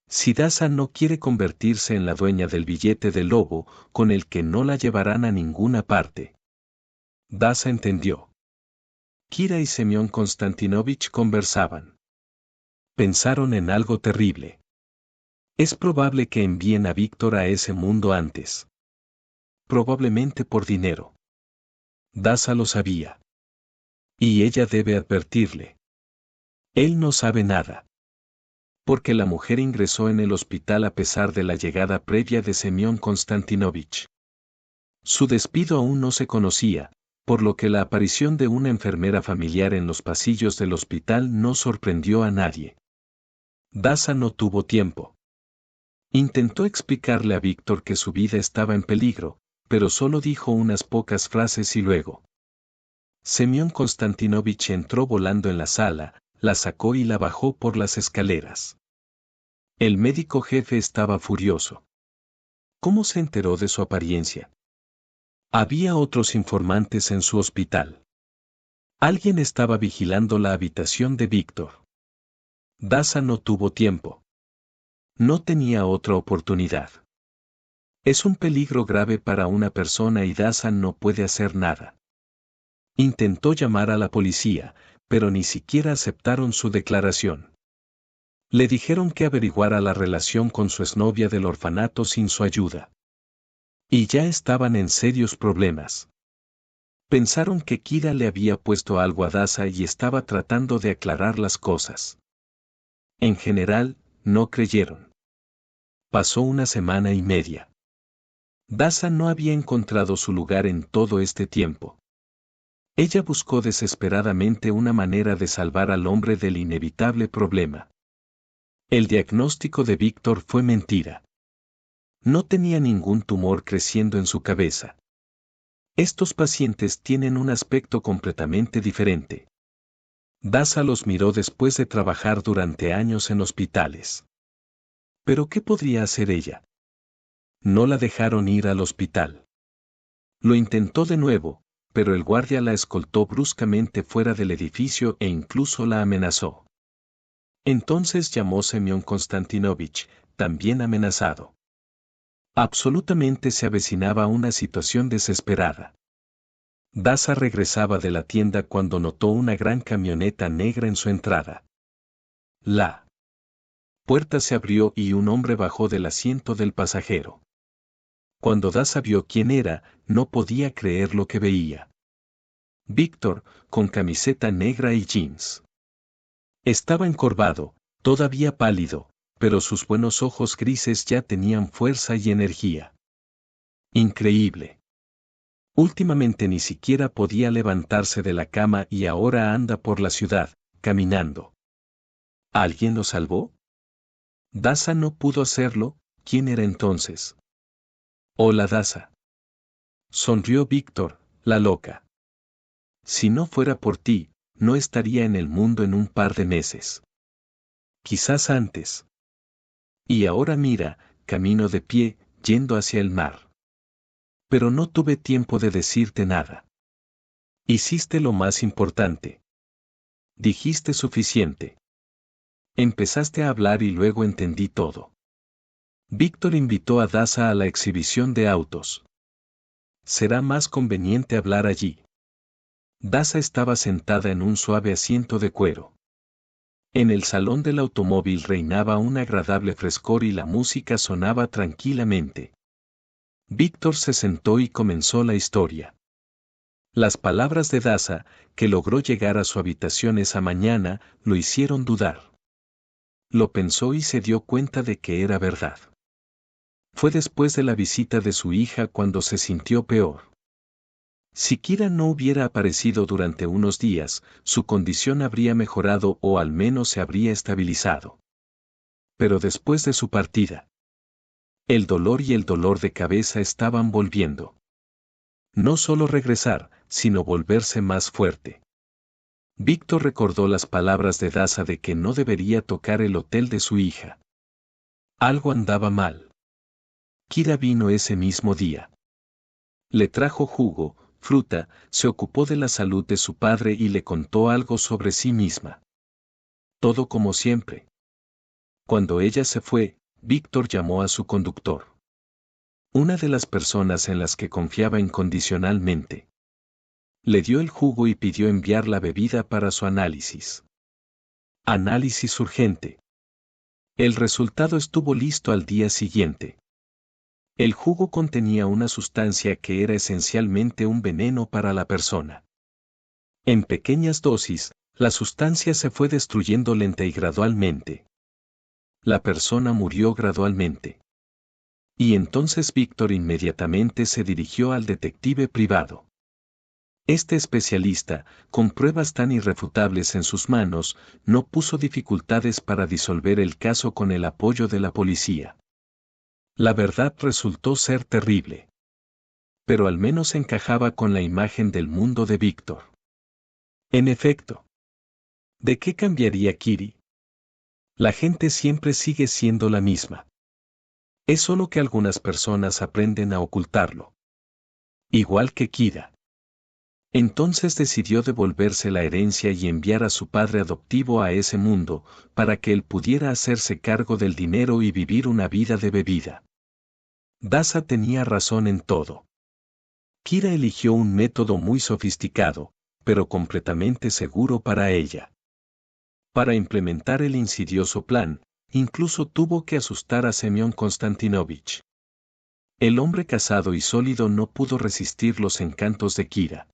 Si Daza no quiere convertirse en la dueña del billete del lobo, con el que no la llevarán a ninguna parte. Daza entendió. Kira y Semyon Konstantinovich conversaban. Pensaron en algo terrible. Es probable que envíen a Víctor a ese mundo antes. Probablemente por dinero. Daza lo sabía. Y ella debe advertirle. Él no sabe nada. Porque la mujer ingresó en el hospital a pesar de la llegada previa de Semyon Konstantinovich. Su despido aún no se conocía, por lo que la aparición de una enfermera familiar en los pasillos del hospital no sorprendió a nadie. Daza no tuvo tiempo. Intentó explicarle a Víctor que su vida estaba en peligro, pero solo dijo unas pocas frases y luego. Semyon Konstantinovich entró volando en la sala, la sacó y la bajó por las escaleras. El médico jefe estaba furioso. ¿Cómo se enteró de su apariencia? Había otros informantes en su hospital. Alguien estaba vigilando la habitación de Víctor. Daza no tuvo tiempo. No tenía otra oportunidad. Es un peligro grave para una persona y Daza no puede hacer nada. Intentó llamar a la policía, pero ni siquiera aceptaron su declaración. Le dijeron que averiguara la relación con su exnovia del orfanato sin su ayuda. Y ya estaban en serios problemas. Pensaron que Kira le había puesto algo a Daza y estaba tratando de aclarar las cosas. En general, no creyeron. Pasó una semana y media. Daza no había encontrado su lugar en todo este tiempo. Ella buscó desesperadamente una manera de salvar al hombre del inevitable problema. El diagnóstico de Víctor fue mentira. No tenía ningún tumor creciendo en su cabeza. Estos pacientes tienen un aspecto completamente diferente. Daza los miró después de trabajar durante años en hospitales. ¿Pero qué podría hacer ella? No la dejaron ir al hospital. Lo intentó de nuevo, pero el guardia la escoltó bruscamente fuera del edificio e incluso la amenazó. Entonces llamó Semyon Konstantinovich, también amenazado. Absolutamente se avecinaba una situación desesperada. Daza regresaba de la tienda cuando notó una gran camioneta negra en su entrada. La puerta se abrió y un hombre bajó del asiento del pasajero. Cuando Daza vio quién era, no podía creer lo que veía. Víctor, con camiseta negra y jeans. Estaba encorvado, todavía pálido, pero sus buenos ojos grises ya tenían fuerza y energía. Increíble. Últimamente ni siquiera podía levantarse de la cama y ahora anda por la ciudad, caminando. ¿Alguien lo salvó? Daza no pudo hacerlo. ¿Quién era entonces? Hola Daza. Sonrió Víctor, La loca. Si no fuera por ti, no estaría en el mundo en un par de meses. Quizás antes. Y ahora mira, camino de pie, yendo hacia el mar. Pero no tuve tiempo de decirte nada. Hiciste lo más importante. Dijiste suficiente. Empezaste a hablar y luego entendí todo. Víctor invitó a Daza a la exhibición de autos. Será más conveniente hablar allí. Daza estaba sentada en un suave asiento de cuero. En el salón del automóvil reinaba un agradable frescor y la música sonaba tranquilamente. Víctor se sentó y comenzó la historia. Las palabras de Daza, que logró llegar a su habitación esa mañana, lo hicieron dudar. Lo pensó y se dio cuenta de que era verdad. Fue después de la visita de su hija cuando se sintió peor. Si Kira no hubiera aparecido durante unos días, su condición habría mejorado o al menos se habría estabilizado. Pero después de su partida, el dolor y el dolor de cabeza estaban volviendo. No solo regresar, sino volverse más fuerte. Víctor recordó las palabras de Daza de que no debería tocar el hotel de su hija. Algo andaba mal. Kira vino ese mismo día. Le trajo jugo, fruta, se ocupó de la salud de su padre y le contó algo sobre sí misma. Todo como siempre. Cuando ella se fue, Víctor llamó a su conductor. Una de las personas en las que confiaba incondicionalmente. Le dio el jugo y pidió enviar la bebida para su análisis. Análisis urgente. El resultado estuvo listo al día siguiente. El jugo contenía una sustancia que era esencialmente un veneno para la persona. En pequeñas dosis, la sustancia se fue destruyendo lenta y gradualmente. La persona murió gradualmente. Y entonces Víctor inmediatamente se dirigió al detective privado. Este especialista, con pruebas tan irrefutables en sus manos, no puso dificultades para disolver el caso con el apoyo de la policía. La verdad resultó ser terrible. Pero al menos encajaba con la imagen del mundo de Víctor. En efecto. ¿De qué cambiaría Kiri? La gente siempre sigue siendo la misma. Es solo que algunas personas aprenden a ocultarlo. Igual que Kira. Entonces decidió devolverse la herencia y enviar a su padre adoptivo a ese mundo, para que él pudiera hacerse cargo del dinero y vivir una vida de bebida. Daza tenía razón en todo. Kira eligió un método muy sofisticado, pero completamente seguro para ella. Para implementar el insidioso plan, incluso tuvo que asustar a Semyon Konstantinovich. El hombre casado y sólido no pudo resistir los encantos de Kira.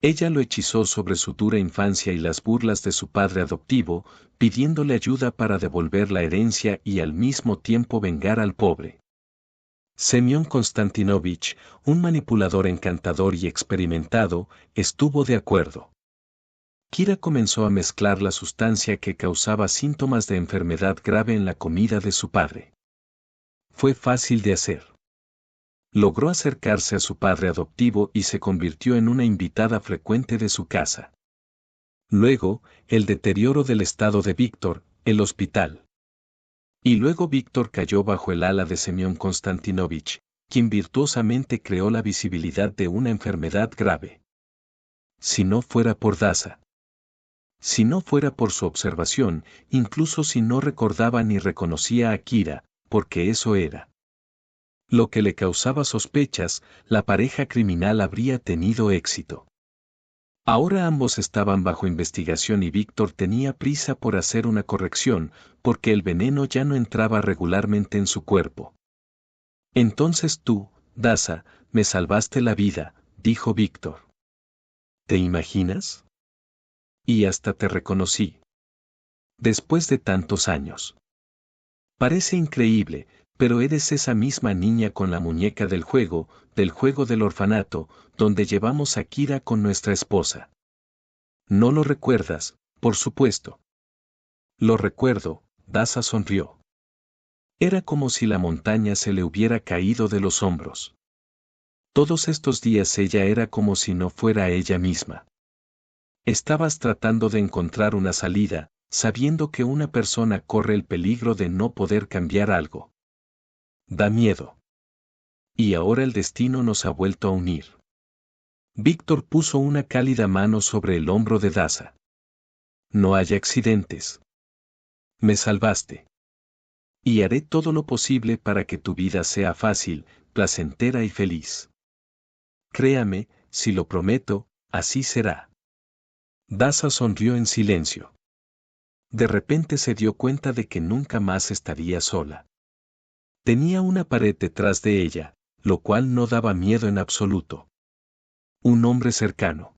Ella lo hechizó sobre su dura infancia y las burlas de su padre adoptivo, pidiéndole ayuda para devolver la herencia y al mismo tiempo vengar al pobre. Semyon Konstantinovich, un manipulador encantador y experimentado, estuvo de acuerdo. Kira comenzó a mezclar la sustancia que causaba síntomas de enfermedad grave en la comida de su padre. Fue fácil de hacer. Logró acercarse a su padre adoptivo y se convirtió en una invitada frecuente de su casa. Luego, el deterioro del estado de Víctor, el hospital. Y luego Víctor cayó bajo el ala de Semyon Konstantinovich, quien virtuosamente creó la visibilidad de una enfermedad grave. Si no fuera por Daza. Si no fuera por su observación, incluso si no recordaba ni reconocía a Kira, porque eso era lo que le causaba sospechas, la pareja criminal habría tenido éxito. Ahora ambos estaban bajo investigación y Víctor tenía prisa por hacer una corrección, porque el veneno ya no entraba regularmente en su cuerpo. Entonces tú, Daza, me salvaste la vida, dijo Víctor. ¿Te imaginas? Y hasta te reconocí. Después de tantos años. Parece increíble, pero eres esa misma niña con la muñeca del juego del orfanato, donde llevamos a Kira con nuestra esposa. No lo recuerdas, por supuesto. Lo recuerdo, Daza sonrió. Era como si la montaña se le hubiera caído de los hombros. Todos estos días ella era como si no fuera ella misma. Estabas tratando de encontrar una salida, sabiendo que una persona corre el peligro de no poder cambiar algo. Da miedo. Y ahora el destino nos ha vuelto a unir. Víctor puso una cálida mano sobre el hombro de Daza. No hay accidentes. Me salvaste. Y haré todo lo posible para que tu vida sea fácil, placentera y feliz. Créame, si lo prometo, así será. Daza sonrió en silencio. De repente se dio cuenta de que nunca más estaría sola. Tenía una pared detrás de ella, lo cual no daba miedo en absoluto. Un hombre cercano.